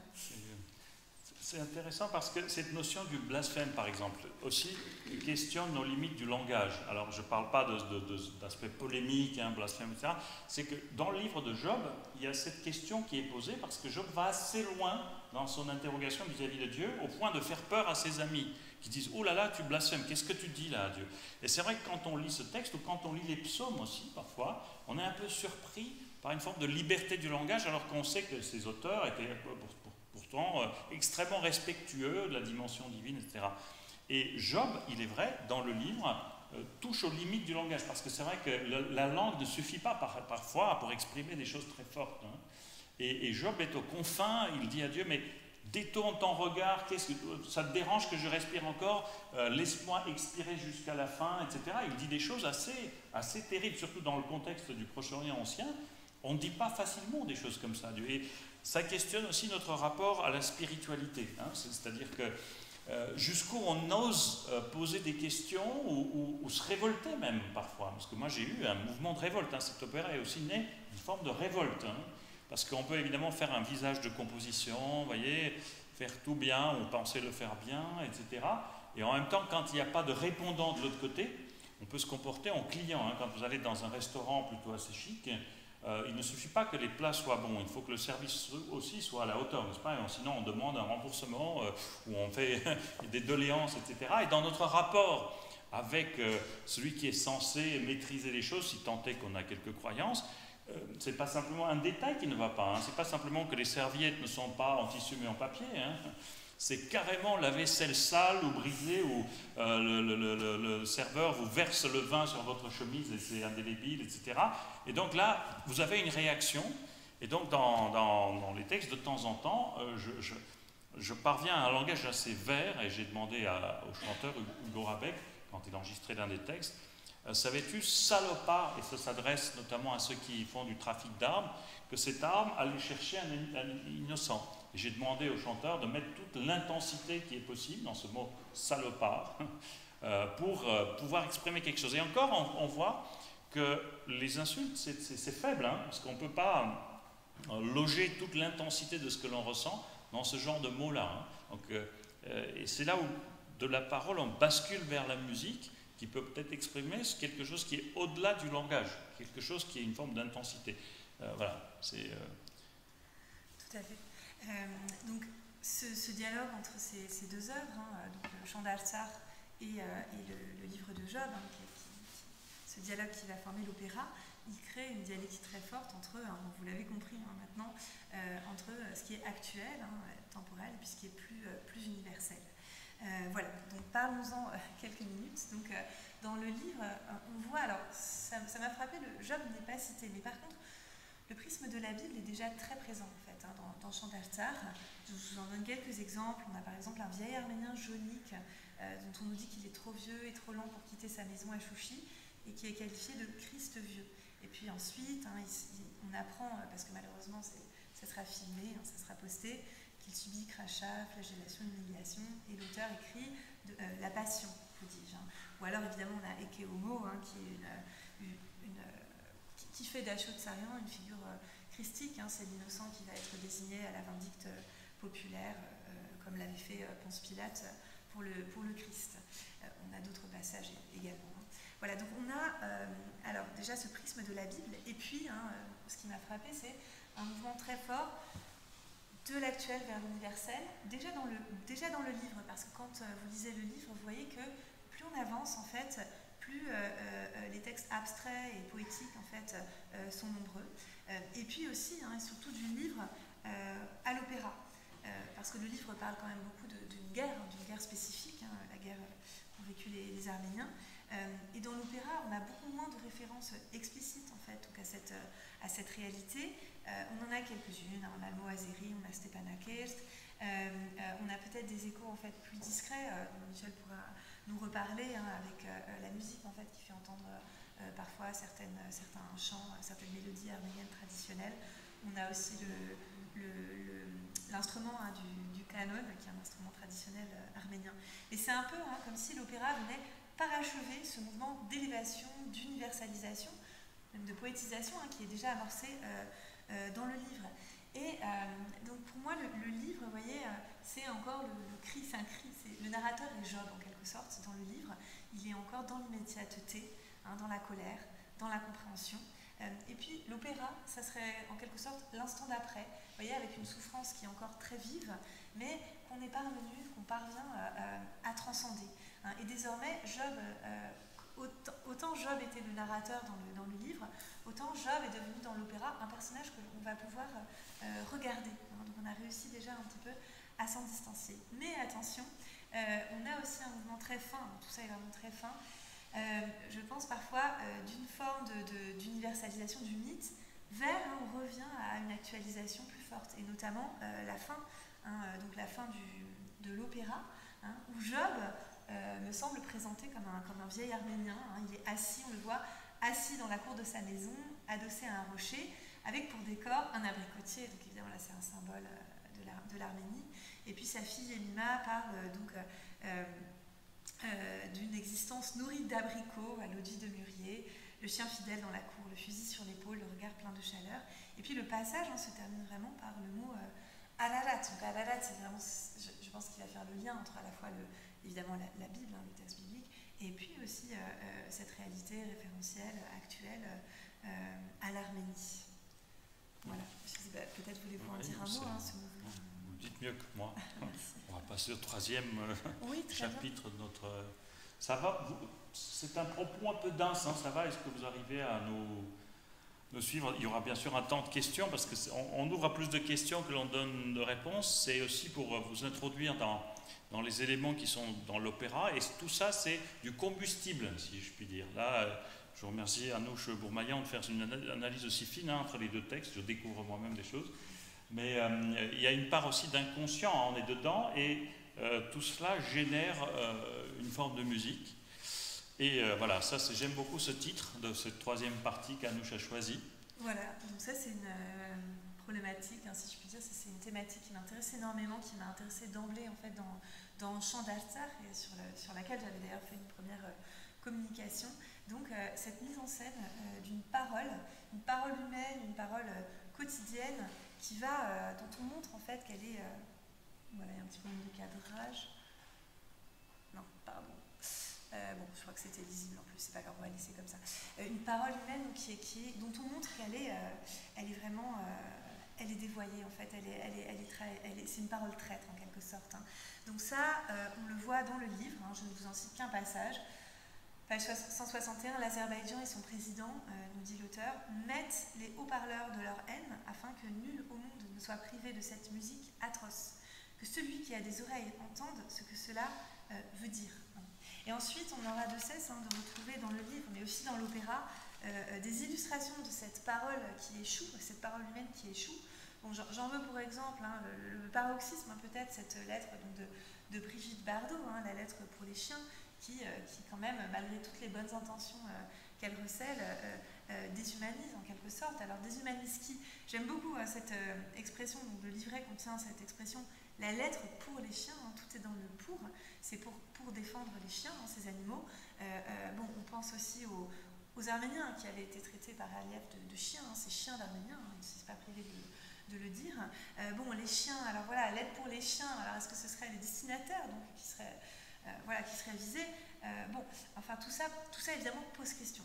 C'est intéressant parce que cette notion du blasphème, par exemple, aussi questionne nos limites du langage. Alors, je ne parle pas d'aspect polémique, blasphème, etc. C'est que dans le livre de Job, il y a cette question qui est posée parce que Job va assez loin dans son interrogation vis-à-vis de Dieu, au point de faire peur à ses amis, qui disent « Oh là là, tu blasphèmes, qu'est-ce que tu dis là, Dieu ?» Et c'est vrai que quand on lit ce texte, ou quand on lit les psaumes aussi, parfois, on est un peu surpris par une forme de liberté du langage, alors qu'on sait que ces auteurs étaient pourtant extrêmement respectueux de la dimension divine, etc. Et Job, il est vrai, dans le livre, touche aux limites du langage, parce que c'est vrai que la langue ne suffit pas parfois pour exprimer des choses très fortes. Et Job est aux confins, il dit à Dieu, mais détourne ton regard, ça te dérange que je respire encore, laisse-moi expirer jusqu'à la fin, etc. Il dit des choses assez terribles, surtout dans le contexte du Proche-Orient ancien. On ne dit pas facilement des choses comme ça. Et ça questionne aussi notre rapport à la spiritualité. C'est-à-dire que jusqu'où on ose poser des questions ou se révolter même parfois. Parce que moi j'ai eu un mouvement de révolte. Cet opéra est aussi né d'une forme de révolte. Parce qu'on peut évidemment faire un visage de composition, vous voyez, faire tout bien, ou penser le faire bien, etc. Et en même temps, quand il n'y a pas de répondant de l'autre côté, on peut se comporter en client. Quand vous allez dans un restaurant plutôt assez chic, il ne suffit pas que les plats soient bons, il faut que le service aussi soit à la hauteur, n'est-ce pas? Sinon on demande un remboursement ou on fait des doléances, etc. Et dans notre rapport avec celui qui est censé maîtriser les choses, si tant est qu'on a quelques croyances, c'est pas simplement un détail qui ne va pas, c'est pas simplement que les serviettes ne sont pas en tissu mais en papier, c'est carrément la vaisselle sale ou brisée où le serveur vous verse le vin sur votre chemise et c'est indélébile, etc. Et donc là, vous avez une réaction. Et donc dans les textes, de temps en temps, je parviens à un langage assez vert et j'ai demandé au chanteur Hugo Rabec, quand il enregistrait l'un des textes, savais-tu, salopard, et ça s'adresse notamment à ceux qui font du trafic d'armes, que cette arme allait chercher un innocent. Et j'ai demandé au chanteur de mettre toute l'intensité qui est possible dans ce mot salopard pour pouvoir exprimer quelque chose. Et encore, on voit que les insultes, c'est faible, parce qu'on ne peut pas loger toute l'intensité de ce que l'on ressent dans ce genre de mots-là. Et c'est là où, de la parole, on bascule vers la musique, qui peut peut-être exprimer quelque chose qui est au-delà du langage, quelque chose qui est une forme d'intensité. Voilà, c'est... Tout à fait. Donc, ce dialogue entre ces deux œuvres, donc le chant d'Alsar et le livre de Job, ce dialogue qui va former l'opéra, il crée une dialectique très forte entre, vous l'avez compris maintenant, entre ce qui est actuel, temporel, et puis ce qui est plus universel. Voilà, donc parlons-en quelques minutes. Donc, dans le livre, on voit, alors ça m'a frappé, le Job n'est pas cité, mais par contre, le prisme de la Bible est déjà très présent en fait dans Shandartar. Je vous en donne quelques exemples. On a par exemple un vieil Arménien Jonik, dont on nous dit qu'il est trop vieux et trop lent pour quitter sa maison à Chouchi, et qui est qualifié de Christ vieux. Et puis ensuite, on apprend, parce que malheureusement ça sera filmé, ça sera posté, qu'il subit crachats, flagellation, humiliation, et l'auteur écrit la passion, vous dis-je. Ou alors évidemment on a Eke Homo, qui est qui fait d'Ashot-Sarian une figure christique, c'est l'innocent qui va être désigné à la vindicte populaire, comme l'avait fait Ponce Pilate pour le Christ. On a d'autres passages également. Voilà, donc on a alors déjà ce prisme de la Bible, et puis ce qui m'a frappé, c'est un mouvement très fort de l'actuel vers l'universel, déjà dans le livre, parce que quand vous lisez le livre, vous voyez que plus on avance, en fait, plus les textes abstraits et poétiques, en fait, sont nombreux. Et puis aussi, et surtout du livre à l'opéra, parce que le livre parle quand même beaucoup d'une guerre spécifique, la guerre qu'ont vécu les Arméniens. Et dans l'opéra, on a beaucoup moins de références explicites, en fait, donc à cette réalité. On en a quelques-unes, on a le mot azéri, on a Stepanakert, on a peut-être des échos en fait plus discrets, Michel pourra nous reparler avec la musique en fait qui fait entendre parfois certains chants, certaines mélodies arméniennes traditionnelles. On a aussi l'instrument du canon, qui est un instrument traditionnel arménien. Et c'est un peu comme si l'opéra venait parachever ce mouvement d'élévation, d'universalisation, même de poétisation, qui est déjà amorcé dans le livre. Et donc pour moi, le livre, vous voyez, c'est encore le cri, c'est un cri, le narrateur est Job en quelque sorte dans le livre, il est encore dans l'immédiateté, dans la colère, dans la compréhension. Et puis l'opéra, ça serait en quelque sorte l'instant d'après, vous voyez, avec une souffrance qui est encore très vive, mais qu'on est parvenu, qu'on parvient à transcender. Et désormais, Job, autant Job était le narrateur dans le livre, autant Job est devenu dans l'opéra un personnage que l'on va pouvoir regarder. Donc on a réussi déjà un petit peu à s'en distancier. Mais attention, on a aussi un mouvement très fin, tout ça est vraiment très fin, je pense parfois d'une forme d'universalisation du mythe vers, on revient à une actualisation plus forte, et notamment la fin, donc la fin de l'opéra, où Job me semble présenté comme un vieil Arménien. Il est assis, on le voit, assis dans la cour de sa maison, adossé à un rocher, avec pour décor un abricotier. Donc évidemment là c'est un symbole de l'Arménie. Et puis sa fille Emima parle donc d'une existence nourrie d'abricots à l'eau-de-vie de mûrier, le chien fidèle dans la cour, le fusil sur l'épaule, le regard plein de chaleur. Et puis le passage se termine vraiment par le mot Ararat. Donc Ararat, c'est vraiment, je pense qu'il va faire le lien entre à la fois évidemment la Bible, le texte biblique, et puis aussi cette réalité référentielle actuelle à l'Arménie. Voilà, peut-être voulez-vous en dire un mot, ce mouvement. Vous dites mieux que moi. On va passer au troisième chapitre de notre... Ça va, c'est un propos un peu dense, ça va? Est-ce que vous arrivez à nous suivre? Il y aura bien sûr un temps de questions, parce qu'on ouvre à plus de questions que l'on donne de réponses. C'est aussi pour vous introduire dans les éléments qui sont dans l'opéra, et tout ça c'est du combustible, si je puis dire. Là, je vous remercie Anouche Bourmaillan de faire une analyse aussi fine entre les deux textes. Je découvre moi-même des choses, mais il y a une part aussi d'inconscient, on est dedans, et tout cela génère une forme de musique. Et voilà, j'aime beaucoup ce titre de cette troisième partie qu'Anouche a choisi. Voilà, donc ça c'est une problématique, si je puis dire, c'est une thématique qui m'intéresse énormément, qui m'a intéressée d'emblée en fait dans Shandartar, et sur laquelle j'avais d'ailleurs fait une première communication. Donc cette mise en scène d'une parole humaine, une parole quotidienne, dont on montre en fait qu'elle est, voilà, il y a un petit peu de cadrage. Non, pardon. Bon, je crois que c'était lisible en plus, c'est pas grave, on va laisser comme ça. Une parole humaine dont on montre qu'elle est vraiment, elle est dévoyée en fait, c'est une parole traître en quelque sorte. Donc ça, on le voit dans le livre, je ne vous en cite qu'un passage. Page 161, l'Azerbaïdjan et son président, nous dit l'auteur, mettent les haut-parleurs de leur haine afin que nul au monde ne soit privé de cette musique atroce. Que celui qui a des oreilles entende ce que cela veut dire. Et ensuite, on aura de cesse de retrouver dans le livre, mais aussi dans l'opéra, des illustrations de cette parole qui échoue, cette parole humaine qui échoue. Bon, j'en veux pour exemple le paroxysme, peut-être, cette lettre donc, de Brigitte Bardot, la lettre pour les chiens, qui quand même, malgré toutes les bonnes intentions qu'elle recèle, déshumanise en quelque sorte. Alors déshumanise qui? J'aime beaucoup cette expression, donc le livret contient cette expression, la lettre pour les chiens, tout est dans le pour, c'est pour défendre les chiens, ces animaux. Bon, on pense aussi aux Arméniens qui avaient été traités par Aliyev de chiens, ces chiens d'Arméniens, il ne s'est pas privé de le dire. Bon, les chiens, alors voilà, l'aide pour les chiens, alors est-ce que ce seraient les destinataires donc, qui seraient visés? Bon, enfin tout ça évidemment pose question.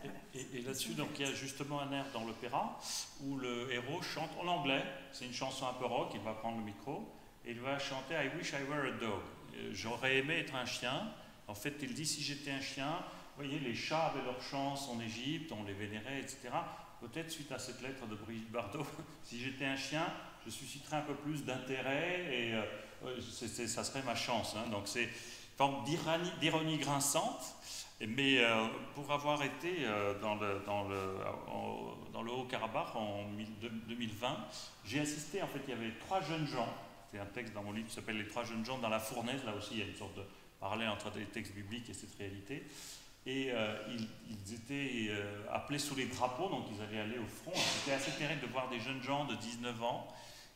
Voilà, et là-dessus, donc il y a justement un air dans l'opéra où le héros chante en anglais, c'est une chanson un peu rock, il va prendre le micro, et il va chanter I wish I were a dog. J'aurais aimé être un chien. En fait, il dit si j'étais un chien, vous voyez, les chats avaient leur chance en Égypte, on les vénérait, etc. Peut-être suite à cette lettre de Brigitte Bardot, si j'étais un chien, je susciterais un peu plus d'intérêt et ça serait ma chance. Donc c'est une forme d'ironie grinçante, mais pour avoir été dans le Haut-Karabakh en 2020, j'ai assisté, en fait, il y avait 3 jeunes gens, c'est un texte dans mon livre qui s'appelle « Les 3 jeunes gens dans la fournaise », là aussi il y a une sorte de parallèle entre des textes bibliques et cette réalité. Et ils étaient appelés sous les drapeaux, donc ils allaient aller au front. C'était assez terrible de voir des jeunes gens de 19 ans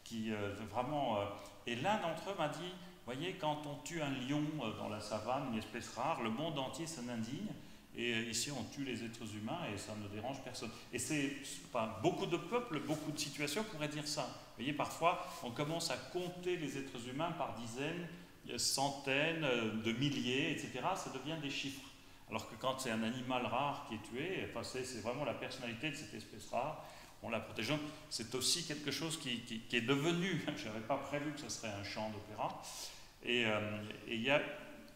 qui vraiment... et l'un d'entre eux m'a dit, voyez, quand on tue un lion dans la savane, une espèce rare, le monde entier s'en indigne. Et ici, on tue les êtres humains et ça ne dérange personne. Et c'est pas beaucoup de peuples, beaucoup de situations pourraient dire ça. Vous voyez, parfois, on commence à compter les êtres humains par dizaines, centaines, de milliers, etc. Ça devient des chiffres. Alors que quand c'est un animal rare qui est tué, enfin, c'est vraiment la personnalité de cette espèce rare, on la protège. C'est aussi quelque chose qui est devenu, je n'avais pas prévu que ce serait un chant d'opéra, et il y a,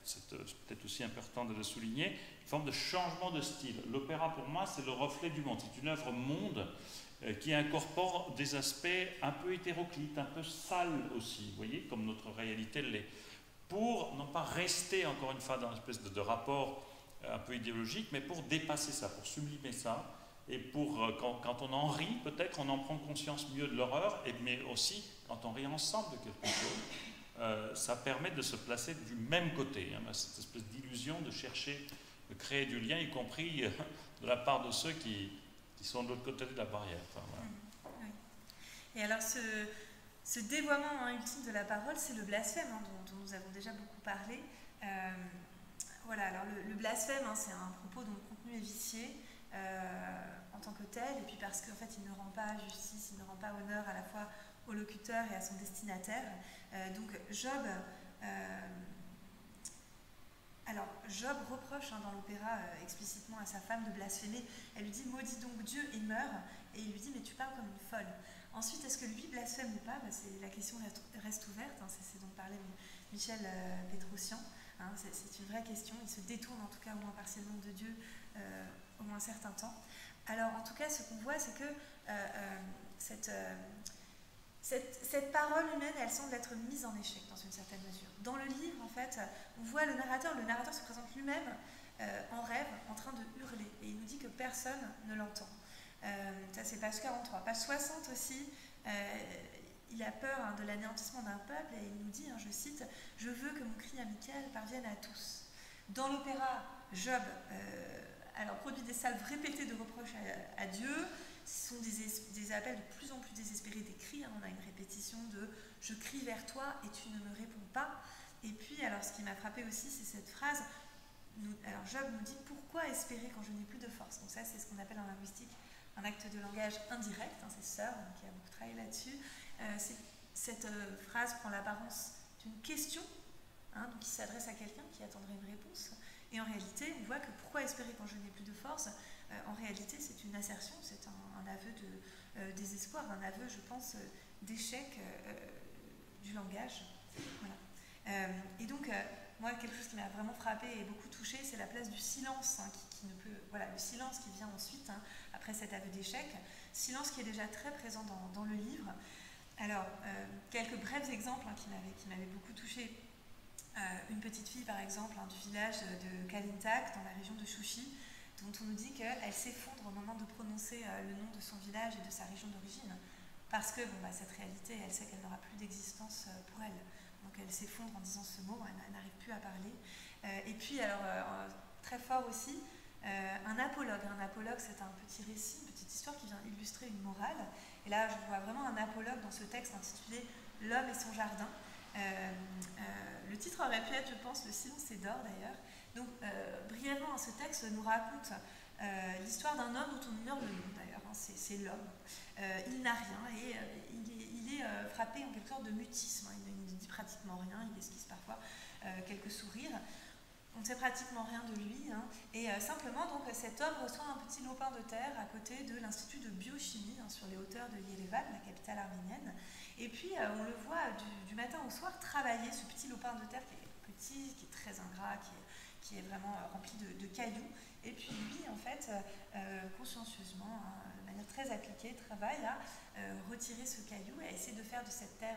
c'est peut-être aussi important de le souligner, une forme de changement de style. L'opéra pour moi c'est le reflet du monde, c'est une œuvre monde qui incorpore des aspects un peu hétéroclites, un peu sales aussi, vous voyez, comme notre réalité l'est, pour non pas rester encore une fois dans une espèce de rapport un peu idéologique, mais pour dépasser ça, pour sublimer ça, et pour, quand on en rit, peut-être on en prend conscience mieux de l'horreur, mais aussi quand on rit ensemble de quelque chose, ça permet de se placer du même côté, cette espèce d'illusion de chercher, de créer du lien, y compris de la part de ceux qui sont de l'autre côté de la barrière. Enfin, voilà. Oui. Et alors ce dévoiement ultime de la parole, c'est le blasphème, dont nous avons déjà beaucoup parlé. Voilà, alors le blasphème, c'est un propos dont le contenu est vicié en tant que tel, et puis parce qu'en fait il ne rend pas justice, il ne rend pas honneur à la fois au locuteur et à son destinataire. Donc Job reproche dans l'opéra explicitement à sa femme de blasphémer. Elle lui dit « maudis donc Dieu et meurs », et il lui dit « mais tu parles comme une folle ». Ensuite, est-ce que lui blasphème ou pas? La question reste ouverte, c'est dont parlait Michel Pétrosian. C'est une vraie question, il se détourne en tout cas au moins partiellement de Dieu au moins un certain temps. Alors en tout cas ce qu'on voit c'est que cette parole humaine elle semble être mise en échec dans une certaine mesure. Dans le livre en fait on voit le narrateur se présente lui-même en rêve en train de hurler et il nous dit que personne ne l'entend. Ça c'est page 43. Page 60 aussi, il a peur de l'anéantissement d'un peuple et il nous dit, je cite, « Je veux que mon cri amical parvienne à tous ». Dans l'opéra, Job produit des salves répétées de reproches à Dieu. Ce sont des appels de plus en plus désespérés, des cris. On a une répétition de « Je crie vers toi et tu ne me réponds pas ». Et puis, alors ce qui m'a frappé aussi, c'est cette phrase. Job nous dit « Pourquoi espérer quand je n'ai plus de force ?» Donc ça, c'est ce qu'on appelle en linguistique un acte de langage indirect. C'est Searle qui a beaucoup travaillé là-dessus. Cette phrase prend l'apparence d'une question qui s'adresse à quelqu'un qui attendrait une réponse. Et en réalité, on voit que pourquoi espérer quand je n'ai plus de force, en réalité, c'est une assertion, c'est un aveu de désespoir, un aveu, je pense, d'échec du langage. Voilà. Et donc, moi, quelque chose qui m'a vraiment frappé et beaucoup touché, c'est la place du silence, hein, qui ne peut, voilà, le silence qui vient ensuite, hein, après cet aveu d'échec, silence qui est déjà très présent dans le livre. Alors, quelques brefs exemples, hein, qui m'avaient beaucoup touché. Une petite fille, par exemple, hein, du village de Kalintak, dans la région de Chouchi, dont on nous dit qu'elle s'effondre au moment de prononcer le nom de son village et de sa région d'origine, parce que cette réalité, elle sait qu'elle n'aura plus d'existence pour elle. Donc elle s'effondre en disant ce mot, elle n'arrive plus à parler. Et puis, alors, très fort aussi, un apologue. Un apologue, c'est un petit récit, une petite histoire qui vient illustrer une morale. Et là, je vois vraiment un apologue dans ce texte intitulé « L'homme et son jardin ». Le titre aurait pu être, je pense, « Le silence est d'or » d'ailleurs. Donc, brièvement, ce texte nous raconte l'histoire d'un homme dont on ignore le nom d'ailleurs, hein, c'est l'homme. Il n'a rien et il est frappé en quelque sorte de mutisme, hein, il ne dit pratiquement rien, il esquisse parfois quelques sourires. On ne sait pratiquement rien de lui, hein, et simplement donc cet homme reçoit un petit lopin de terre à côté de l'Institut de biochimie, hein, sur les hauteurs de Yerevan, la capitale arménienne. Et puis on le voit du matin au soir travailler ce petit lopin de terre qui est petit, qui est très ingrat, qui est vraiment rempli de cailloux. Et puis lui, en fait, consciencieusement, hein, de manière très appliquée, travaille à retirer ce caillou et à essayer de faire de cette terre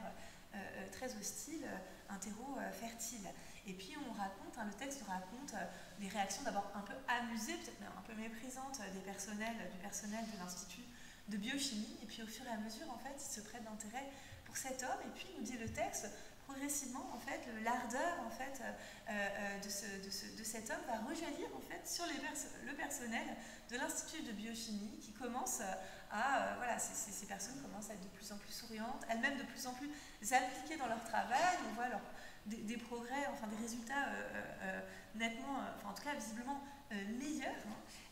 très hostile un terreau fertile. Et puis on raconte, hein, le texte raconte les réactions d'abord un peu amusées, peut-être même un peu méprisantes du personnel de l'Institut de biochimie. Et puis au fur et à mesure, en fait, il se prête d'intérêt pour cet homme. Et puis nous dit le texte, progressivement, en fait, l'ardeur en fait, de cet homme va rejaillir en fait, sur le personnel de l'Institut de biochimie qui commence à, voilà, ces personnes commencent à être de plus en plus souriantes, elles-mêmes de plus en plus impliquées dans leur travail. On voit des progrès, enfin des résultats nettement, enfin en tout cas visiblement meilleurs.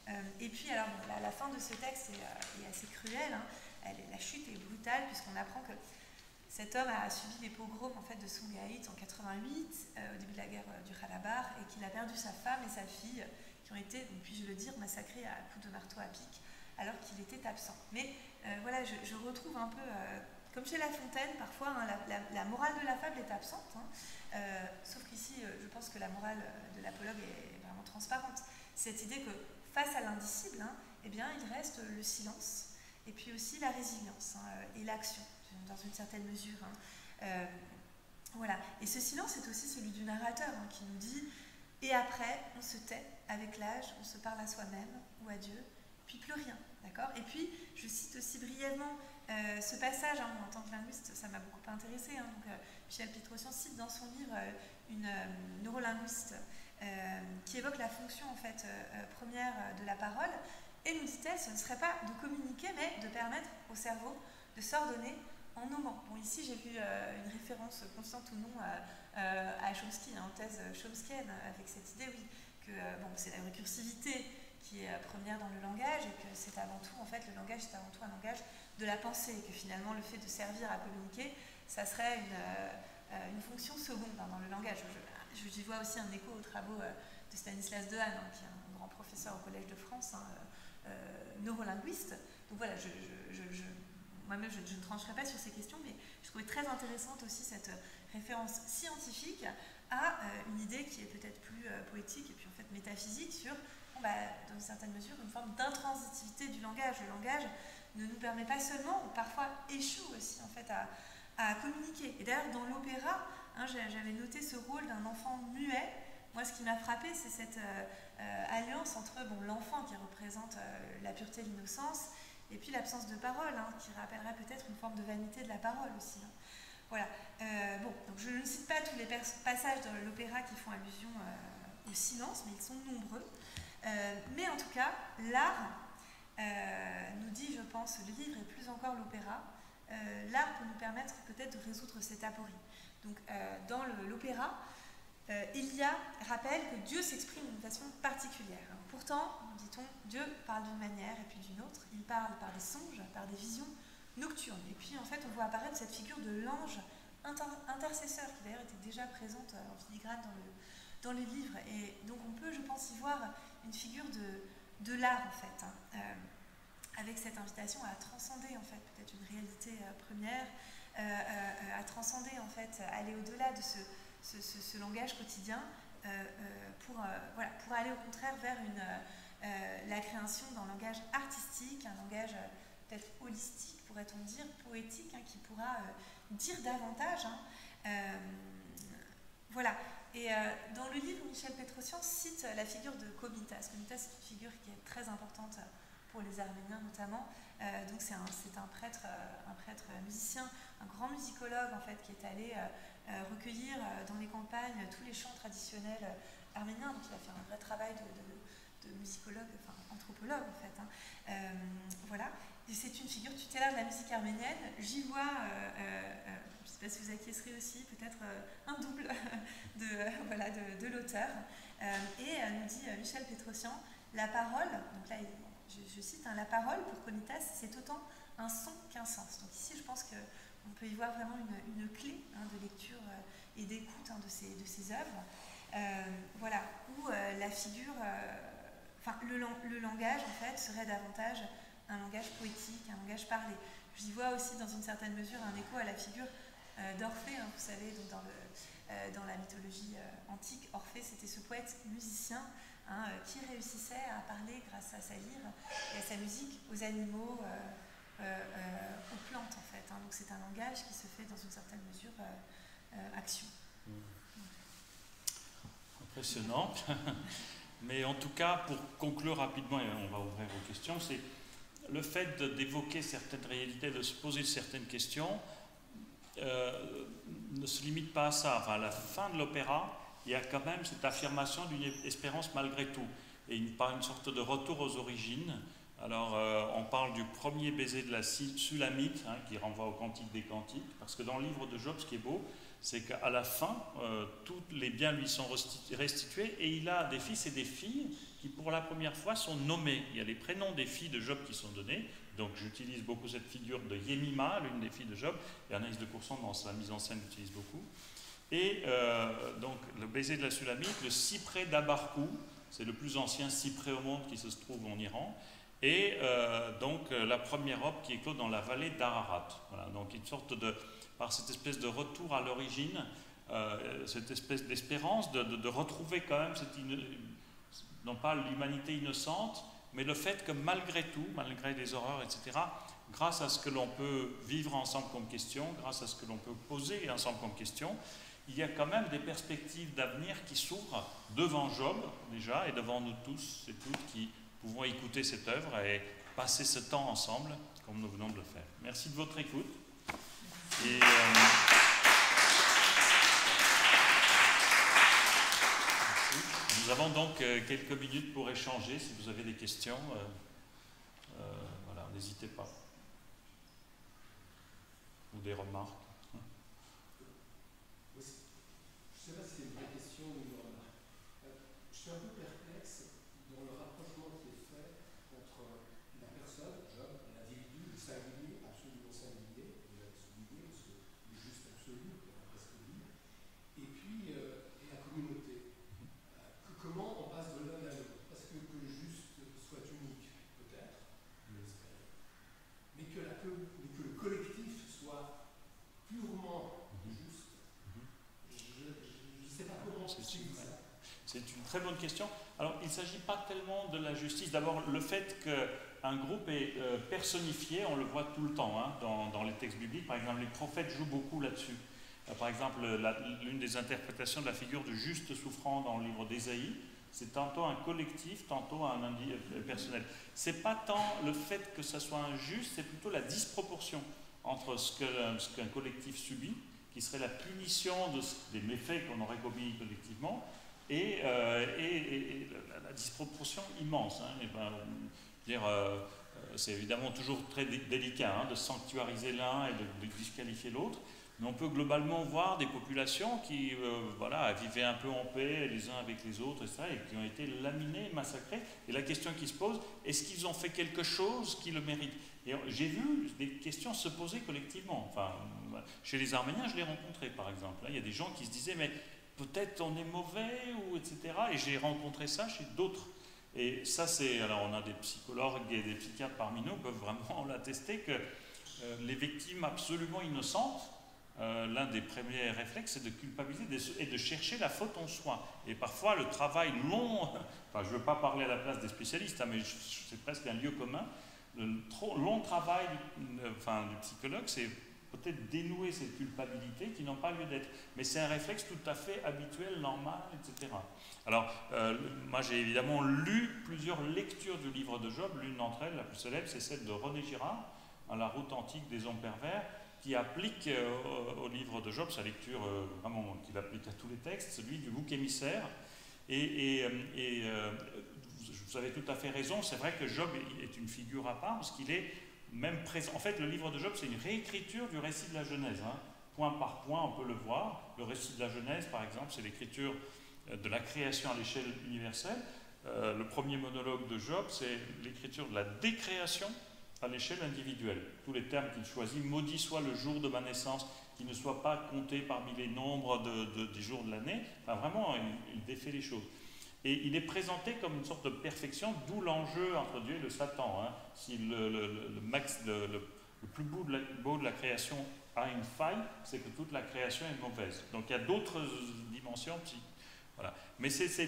Hein. Et puis alors la fin de ce texte est assez cruelle, hein. La chute est brutale puisqu'on apprend que cet homme a subi les pogroms en fait, de Sumgait en 88, au début de la guerre du Kalabar, et qu'il a perdu sa femme et sa fille, qui ont été, puis-je le dire, massacrés à coups de marteau à pic, alors qu'il était absent. Mais voilà, je retrouve un peu, comme chez La Fontaine, parfois, hein, la morale de la fable est absente, hein, sauf qu'ici, je pense que la morale de l'apologue est vraiment transparente. Cette idée que face à l'indicible, hein, eh bien, il reste le silence, et puis aussi la résilience, hein, et l'action, dans une certaine mesure. Hein. Voilà. Et ce silence est aussi celui du narrateur, hein, qui nous dit « Et après, on se tait, avec l'âge, on se parle à soi-même ou à Dieu, puis plus rien. » D'accord ? Et puis, je cite aussi brièvement ce passage, hein, en tant que linguiste, ça m'a beaucoup intéressée. Hein, donc, Michel Pétrosian cite dans son livre une neurolinguiste qui évoque la fonction en fait, première de la parole. Et nous dit-elle, ce ne serait pas de communiquer, mais de permettre au cerveau de s'ordonner en nommant. Bon, ici, j'ai vu une référence constante ou non à Chomsky, hein, en thèse chomskienne, avec cette idée, oui, que bon, c'est la récursivité qui est première dans le langage et que c'est avant tout, en fait, le langage, c'est avant tout un langage de la pensée, et que finalement, le fait de servir à communiquer, ça serait une fonction seconde, hein, dans le langage. J'y vois aussi un écho aux travaux de Stanislas Dehaene, hein, qui est un grand professeur au Collège de France, hein, neurolinguiste. Donc voilà, moi-même, je ne trancherai pas sur ces questions, mais je trouvais très intéressante aussi cette référence scientifique à une idée qui est peut-être plus poétique et puis en fait métaphysique sur, dans une certaine mesure, une forme d'intransitivité du langage. Le langage ne nous permet pas seulement, ou parfois échoue aussi en fait à communiquer. Et d'ailleurs, dans l'opéra, hein, j'avais noté ce rôle d'un enfant muet. Moi, ce qui m'a frappé, c'est cette alliance entre l'enfant qui représente la pureté de l'innocence et puis l'absence de parole, hein, qui rappellerait peut-être une forme de vanité de la parole aussi. Hein. Voilà. Donc je ne cite pas tous les passages dans l'opéra qui font allusion au silence, mais ils sont nombreux. Mais en tout cas, l'art nous dit, je pense, le livre et plus encore l'opéra, l'art peut nous permettre peut-être de résoudre cette aporie. Donc dans l'opéra, Ilia rappelle que Dieu s'exprime d'une façon particulière. Pourtant, nous dit-on, Dieu parle d'une manière et puis d'une autre. Il parle par des songes, par des visions nocturnes. Et puis, en fait, on voit apparaître cette figure de l'ange intercesseur, qui d'ailleurs était déjà présente en filigrane dans les livres. Et donc, on peut, je pense, y voir une figure de l'art, en fait, hein, avec cette invitation à transcender, en fait, peut-être une réalité première, à transcender, en fait, aller au-delà de ce langage quotidien pour aller au contraire vers la création d'un langage artistique, un langage peut-être holistique, pourrait-on dire, poétique, hein, qui pourra dire davantage. Voilà. Et dans le livre, Michel Pétrosian cite la figure de Komitas. Komitas, c'est une figure qui est très importante pour les Arméniens notamment. Donc c'est un prêtre musicien, un grand musicologue en fait, qui est allé recueillir dans les campagnes tous les chants traditionnels arméniens. Donc il a fait un vrai travail de musicologue, enfin anthropologue en fait. Voilà. Et c'est une figure tutélaire de la musique arménienne. J'y vois, je ne sais pas si vous acquiescerez aussi, peut-être un double de l'auteur. Et nous dit Michel Pétrosian, la parole, donc là je cite, la parole pour Komitas, c'est autant un son qu'un sens. Donc ici je pense qu'on peut y voir vraiment une clé de lecture et d'écoute de ses œuvres. Voilà, où la figure, le langage en fait serait davantage un langage poétique, un langage parlé. J'y vois aussi dans une certaine mesure un écho à la figure d'Orphée, vous savez, donc dans la mythologie antique, Orphée c'était ce poète musicien qui réussissait à parler grâce à sa lyre et à sa musique aux animaux, aux plantes en fait. Donc c'est un langage qui se fait dans une certaine mesure action. Impressionnant. Mais en tout cas, pour conclure rapidement, et on va ouvrir aux questions, c'est le fait d'évoquer certaines réalités, de se poser certaines questions, ne se limite pas à ça. Enfin, à la fin de l'opéra, il y a quand même cette affirmation d'une espérance malgré tout, et par une sorte de retour aux origines. Alors, on parle du premier baiser de la Sulamite, qui renvoie au Cantique des Cantiques, parce que dans le livre de Job, ce qui est beau, c'est qu'à la fin, tous les biens lui sont restitués, et il a des fils et des filles qui, pour la première fois, sont nommés. Il y a les prénoms des filles de Job qui sont donnés, donc j'utilise beaucoup cette figure de Yemima, l'une des filles de Job, et Anaïs de Courson, dans sa mise en scène, l'utilise beaucoup. Et donc, le baiser de la Sulamite, le cyprès d'Abarkou, c'est le plus ancien cyprès au monde qui se trouve en Iran, et donc la première robe qui éclot dans la vallée d'Ararat. Voilà, donc une sorte par cette espèce de retour à l'origine, cette espèce d'espérance de retrouver quand même non pas l'humanité innocente, mais le fait que malgré tout, malgré les horreurs, etc., grâce à ce que l'on peut vivre ensemble comme question, grâce à ce que l'on peut poser ensemble comme question, il y a quand même des perspectives d'avenir qui s'ouvrent devant Job, déjà, et devant nous tous et toutes qui pouvons écouter cette œuvre et passer ce temps ensemble, comme nous venons de le faire. Merci de votre écoute. Et, nous avons donc quelques minutes pour échanger. Si vous avez des questions, voilà, n'hésitez pas. Ou des remarques. Je ne sais pas si c'est une vraie question ou une remarque. Je suis un peu perplexe dans le rapprochement qui est fait entre la personne, Job, l'individu, le singulier, absolument singulier, vous l'avez souligné, parce que le juste absolu, on va presque dire, et puis et la communauté. Comment on passe de l'un à l'autre? Parce que le juste soit unique, peut-être, je l'espère, mais que le collectif soit purement juste. Je ne sais pas comment expliquer ça. C'est une très bonne question. Alors, il ne s'agit pas tellement de la justice. D'abord, le fait qu'un groupe est personnifié, on le voit tout le temps dans les textes bibliques. Par exemple, les prophètes jouent beaucoup là-dessus. Par exemple, l'une des interprétations de la figure du juste souffrant dans le livre d'Ésaïe, c'est tantôt un collectif, tantôt un personnel. Ce n'est pas tant le fait que ça soit injuste, c'est plutôt la disproportion entre ce qu'un collectif subit, qui serait la punition des méfaits qu'on aurait commis collectivement, et la disproportion immense. C'est évidemment toujours très délicat de sanctuariser l'un et de disqualifier l'autre, mais on peut globalement voir des populations qui vivaient un peu en paix les uns avec les autres, et qui ont été laminées, massacrées. Et la question qui se pose, est-ce qu'ils ont fait quelque chose qui le mérite? Et j'ai vu des questions se poser collectivement. Enfin, chez les Arméniens, je l'ai rencontré par exemple. Il y a des gens qui se disaient, mais peut-être on est mauvais, etc. Et j'ai rencontré ça chez d'autres. Et ça, alors on a des psychologues et des psychiatres parmi nous qui peuvent vraiment l'attester que les victimes absolument innocentes, l'un des premiers réflexes, c'est de culpabiliser et de chercher la faute en soi. Et parfois, le travail long, enfin, je ne veux pas parler à la place des spécialistes, hein, mais c'est presque un lieu commun, le long travail du psychologue, c'est peut-être dénouer ces culpabilités qui n'ont pas lieu d'être. Mais c'est un réflexe tout à fait habituel, normal, etc. Alors, moi j'ai évidemment lu plusieurs lectures du livre de Job. L'une d'entre elles, la plus célèbre, c'est celle de René Girard, La route antique des hommes pervers, qui applique au livre de Job, sa lecture vraiment qu'il applique à tous les textes, celui du bouc émissaire. Vous avez tout à fait raison, c'est vrai que Job est une figure à part, parce qu'il est même présent. En fait, le livre de Job, c'est une réécriture du récit de la Genèse. Hein. Point par point, on peut le voir. Le récit de la Genèse, par exemple, c'est l'écriture de la création à l'échelle universelle. Le premier monologue de Job, c'est l'écriture de la décréation à l'échelle individuelle. Tous les termes qu'il choisit, maudit soit le jour de ma naissance, qui ne soit pas compté parmi les nombres des jours de l'année. Enfin, vraiment, il défait les choses. Et il est présenté comme une sorte de perfection, d'où l'enjeu entre Dieu et le Satan. Hein. Si le plus beau de la création a une faille, c'est que toute la création est mauvaise. Donc il y a d'autres dimensions. Voilà. Mais c'est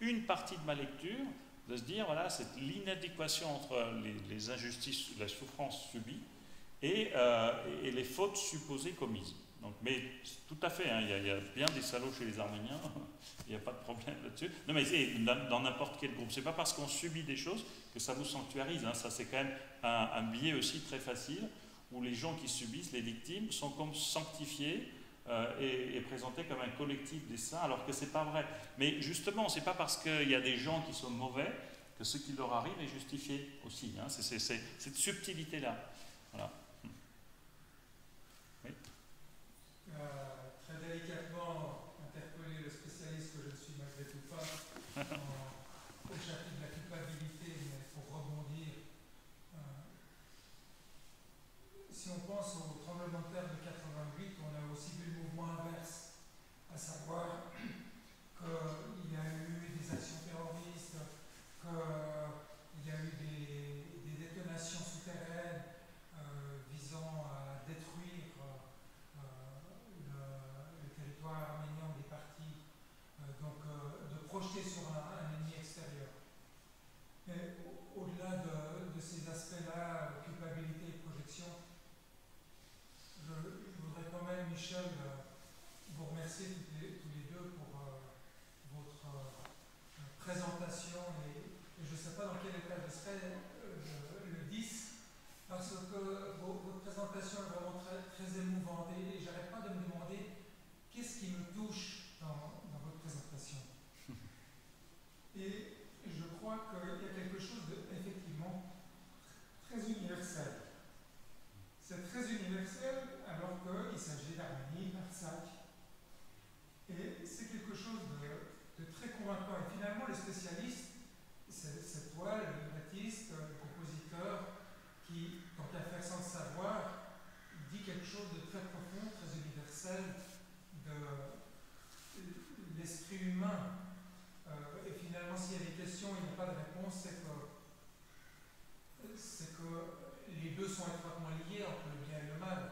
une partie de ma lecture, de se dire, voilà, c'est l'inadéquation entre les injustices, la souffrance subie et les fautes supposées commises. Donc, mais tout à fait, hein, il y a bien des salauds chez les Arméniens, il n'y a pas de problème là-dessus. Non, mais c'est dans n'importe quel groupe. C'est pas parce qu'on subit des choses que ça vous sanctuarise. Hein. Ça, c'est quand même un biais aussi très facile, où les gens qui subissent, les victimes, sont comme sanctifiés et présentés comme un collectif des saints, alors que c'est pas vrai. Mais justement, c'est pas parce qu'il y a des gens qui sont mauvais que ce qui leur arrive est justifié aussi. Hein. C'est cette subtilité-là. Voilà. Oui. Très délicatement interpeller le spécialiste que je ne suis malgré tout pas au chapitre de la culpabilité, mais pour rebondir, si on pense au tremblement de terre de 88, on a aussi vu le mouvement inverse, à savoir qu'il y a eu des actions terroristes, qu'il y a eu des détonations souterraines visant à détruire le territoire arménien des partis, donc de projeter sur un ennemi extérieur. Mais au-delà de ces aspects-là, culpabilité et projection, je voudrais quand même, Michel, vous remercier tous les deux pour votre présentation et je ne sais pas dans quel état je serai le 10 parce que votre présentation est vraiment très, très émouvante et j'arrête pas de me demander qu'est-ce qui me touche dans votre présentation. Et je crois qu'il y a quelque chose effectivement très universel. C'est très universel alors qu'il s'agit d'Arménie, d'Artsakh. Et c'est quelque chose de très convaincant. Et finalement, les spécialistes, c'est toi, le librettiste, le compositeur, qui, tant qu'à faire sans le savoir, dit quelque chose de très profond, très universel, de l'esprit humain. Et finalement, s'il y a des questions, il n'y a pas de réponse, c'est que les deux sont étroitement liés entre le bien et le mal.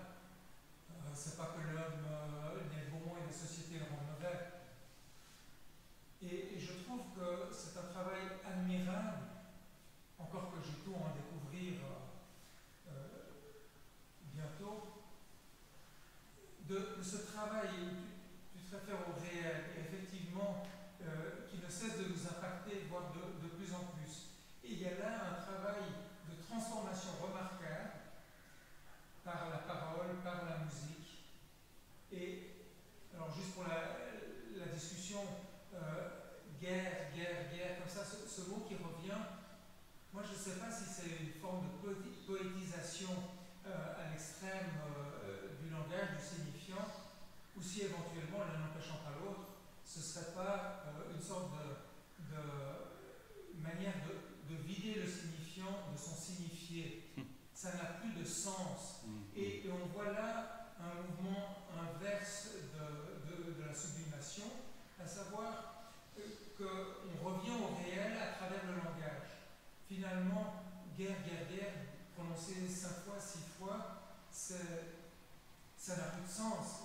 C'est pas que l'homme est bon et la société le rend mauvais. Et je trouve que c'est un travail admirable, encore que j'ai tout à en découvrir bientôt, de ce travail, tu te réfères au réel, et effectivement, qui ne cesse de nous impacter, voire de plus en plus. Et il y a là un travail de transformation remarquable par la parole, par la musique. Et alors juste pour la discussion, guerre, comme ça, ce mot qui revient, moi je ne sais pas si c'est une forme de poétisation à l'extrême du langage, du signifiant, ou si éventuellement, l'un n'empêchant pas l'autre, ce ne serait pas une sorte de manière de vider le signifiant de son signifié. Ça n'a plus de sens. Et on voit là un mouvement inverse de la sublimation, à savoir qu'on revient au réel à travers le langage. Finalement, guerre, prononcé 5 fois, 6 fois, c'est ça n'a plus de sens.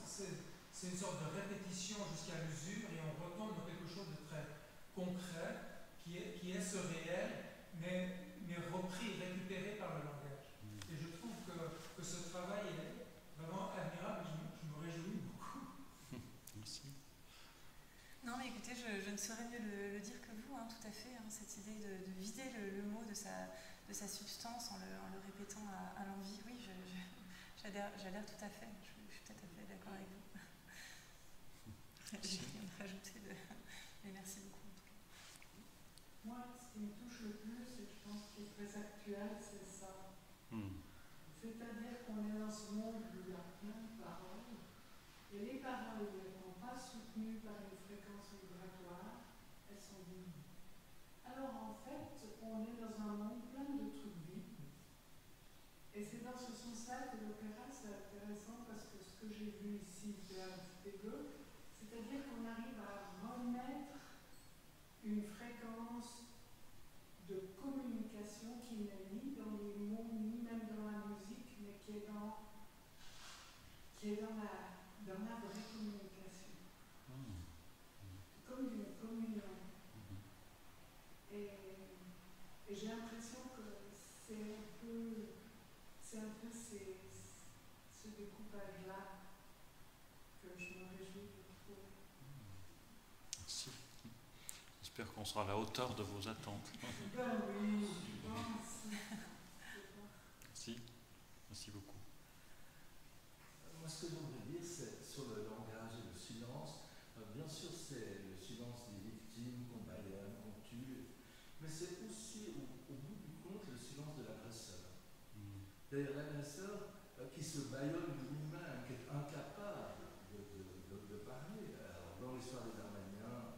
C'est une sorte de répétition jusqu'à l'usure et on retombe dans quelque chose de très concret qui est ce réel, mais repris, récupéré par le langage. Et je trouve que ce travail est vraiment admirable et je me réjouis beaucoup. Merci. Non, mais écoutez, je ne saurais mieux le dire que vous, hein, tout à fait. Hein, cette idée de vider le mot de sa substance en le répétant à l'envi, oui, j'adhère tout à fait. Je suis tout à fait d'accord avec vous. J'ai rien à rajouter, mais merci beaucoup. Moi, ce qui me touche le plus, et je pense qui est très actuel, c'est ça. C'est-à-dire qu'on est dans ce monde où il y a plein de paroles, et les paroles ne sont pas soutenues par une fréquence vibratoire, elles sont vides. Alors en fait, on est dans un monde plein de trucs vides. Et c'est dans ce sens-là que l'opéra, c'est intéressant, parce que ce que j'ai vu ici, c'était Goethe, c'est-à-dire qu'on arrive à remettre une fréquence de communication qui n'est ni dans les mots, ni même dans la musique, mais qui est dans la vraie communication. Comme une communion. Et j'ai l'impression que c'est un peu ce découpage-là que je me réjouis de trouver. Merci. J'espère qu'on sera à la hauteur de vos attentes. Ben oui, je pense. Merci. Merci beaucoup. Moi, ce que j'aimerais dire, c'est sur le langage et le silence. Bien sûr, c'est le silence des victimes qu'on baïonne, qu'on tue, mais c'est aussi, au bout du compte, le silence de l'agresseur. D'ailleurs, l'agresseur qui se baïonne lui-même, qui est incapable de parler. Alors, dans l'histoire des Arméniens,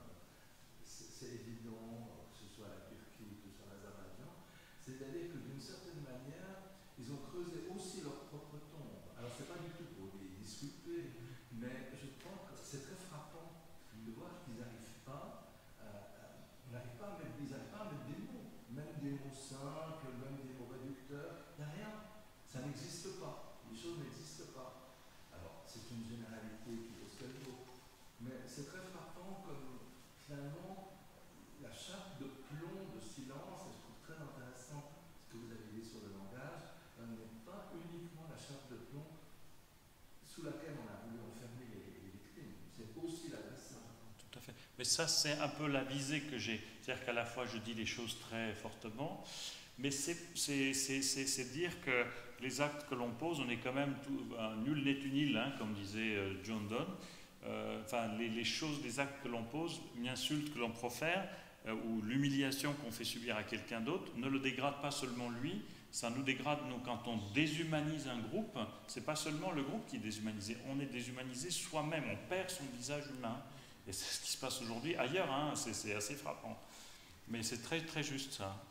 c'est évident, que ce soit la Turquie, que ce soit l'Azerbaïdjan, c'est-à-dire que d'une certaine manière, ils ont creusé aussi leur propre tombe. Alors, c'est pas du tout pour les disculper, mais je pense que c'est très frappant de voir qu'ils n'arrivent pas à mettre des mots, même des mots simples, même des mots réducteurs, il n'y a rien. Ça n'existe pas. Les choses n'existent pas. Alors, c'est une généralité qui vaut ce qu'elle vaut. Mais c'est très frappant comme, finalement, la chape de plomb de silence, et je trouve très intéressant ce que vous avez dit sur le langage, n'est pas uniquement la chape de plomb sous laquelle on a voulu enfermer les victimes. C'est aussi l'agresseur. Tout à fait. Mais ça, c'est un peu la visée que j'ai. C'est-à-dire qu'à la fois, je dis les choses très fortement, mais c'est dire que les actes que l'on pose, on est quand même nul n'est une île, comme disait John Donne. Enfin, les choses, les actes que l'on pose, une insulte que l'on profère, ou l'humiliation qu'on fait subir à quelqu'un d'autre, ne le dégrade pas seulement lui, ça nous dégrade, nous, quand on déshumanise un groupe, c'est pas seulement le groupe qui est déshumanisé, on est déshumanisé soi-même, on perd son visage humain. Et c'est ce qui se passe aujourd'hui ailleurs, c'est assez frappant. Mais c'est très très juste ça.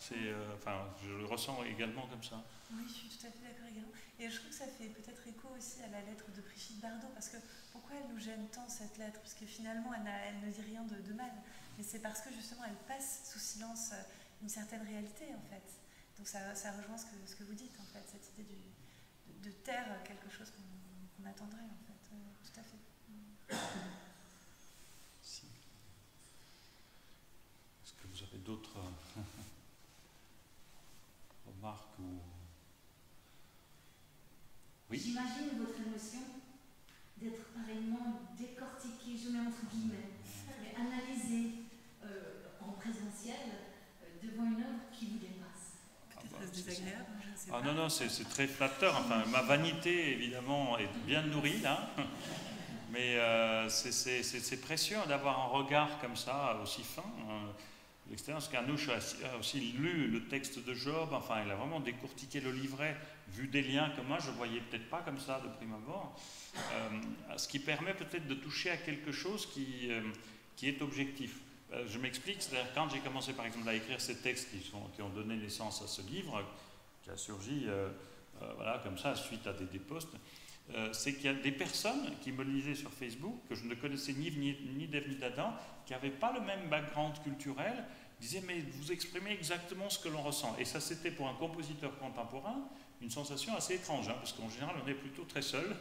Enfin, je le ressens également comme ça. Oui, je suis tout à fait d'accord également. Et je trouve que ça fait peut-être écho aussi à la lettre de Brigitte Bardot, parce que pourquoi elle nous gêne tant cette lettre? Parce que finalement, elle ne dit rien de mal. Mais c'est parce que justement, elle passe sous silence une certaine réalité, en fait. Donc ça rejoint ce que vous dites, en fait, cette idée de taire quelque chose qu'on attendrait, en fait. Tout à fait. Si. Est-ce que vous avez d'autres remarques ou... Oui. J'imagine votre émotion d'être pareillement décortiquée, je mets entre guillemets, mais analysée en présentiel devant une œuvre qui vous dépasse. Peut-être désagréable, je ne sais pas. Non, c'est très flatteur. Enfin, ma vanité, évidemment, est bien nourrie, là. Mais c'est précieux d'avoir un regard comme ça, aussi fin. L'expérience qu'Anouche a aussi lu le texte de Job, enfin, il a vraiment décortiqué le livret, vu des liens que moi je ne voyais peut-être pas comme ça de prime abord, ce qui permet peut-être de toucher à quelque chose qui est objectif. Je m'explique, c'est-à-dire quand j'ai commencé par exemple à écrire ces textes qui ont donné naissance à ce livre, qui a surgi voilà, comme ça suite à des posts, c'est qu'il y a des personnes qui me lisaient sur Facebook, que je ne connaissais ni d'Ève ni d'Adam, qui n'avaient pas le même background culturel, disaient mais vous exprimez exactement ce que l'on ressent. Et ça c'était pour un compositeur contemporain une sensation assez étrange, hein, parce qu'en général on est plutôt très seul,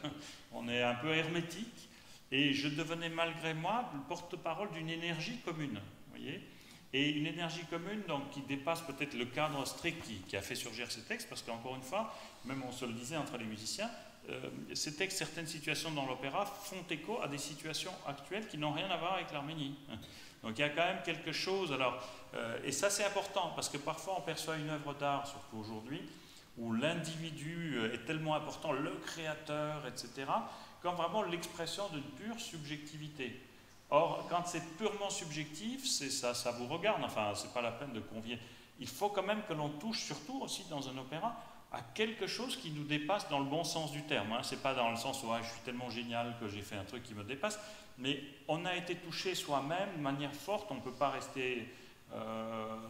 on est un peu hermétique, et je devenais malgré moi le porte-parole d'une énergie commune, vous voyez, et une énergie commune donc, qui dépasse peut-être le cadre strict qui a fait surgir ces textes, parce qu'encore une fois, même on se le disait entre les musiciens, ces textes, certaines situations dans l'opéra font écho à des situations actuelles qui n'ont rien à voir avec l'Arménie. Donc il y a quand même quelque chose, alors, et ça c'est important, parce que parfois on perçoit une œuvre d'art, surtout aujourd'hui, où l'individu est tellement important, le créateur, etc., comme vraiment l'expression d'une pure subjectivité. Or, quand c'est purement subjectif, ça vous regarde, enfin, c'est pas la peine de convier. Il faut quand même que l'on touche, surtout aussi dans un opéra, à quelque chose qui nous dépasse dans le bon sens du terme. Hein. C'est pas dans le sens où je suis tellement génial que j'ai fait un truc qui me dépasse, mais on a été touché soi-même de manière forte, on ne peut pas rester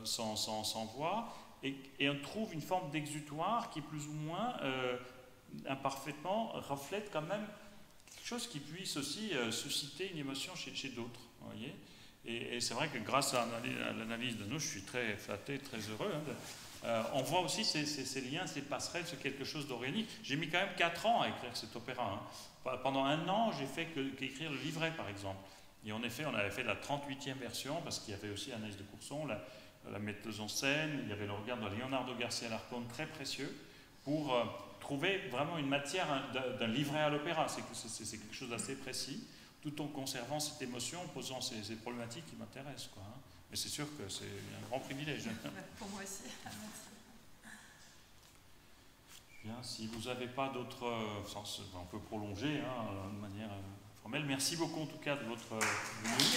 sans voix, et on trouve une forme d'exutoire qui plus ou moins imparfaitement reflète quand même quelque chose qui puisse aussi susciter une émotion chez d'autres. Vous voyez, et c'est vrai que grâce à l'analyse de nous, je suis très flatté, très heureux. Hein, on voit aussi ces liens, ces passerelles, c'est quelque chose d'organique. J'ai mis quand même 4 ans à écrire cet opéra. Hein. Pendant 1 an, j'ai fait qu'écrire le livret, par exemple. Et en effet, on avait fait la 38e version, parce qu'il y avait aussi Anaïs de Courson, la metteuse en scène, il y avait le regard de Leonardo Garcia Larcón, très précieux, pour trouver vraiment une matière d'un livret à l'opéra. C'est quelque chose d'assez précis, tout en conservant cette émotion, en posant ces problématiques qui m'intéressent, quoi, hein. Mais c'est sûr que c'est un grand privilège. Pour moi aussi. Bien, si vous n'avez pas d'autres... on peut prolonger, hein, de manière formelle. Merci beaucoup en tout cas de votre venue.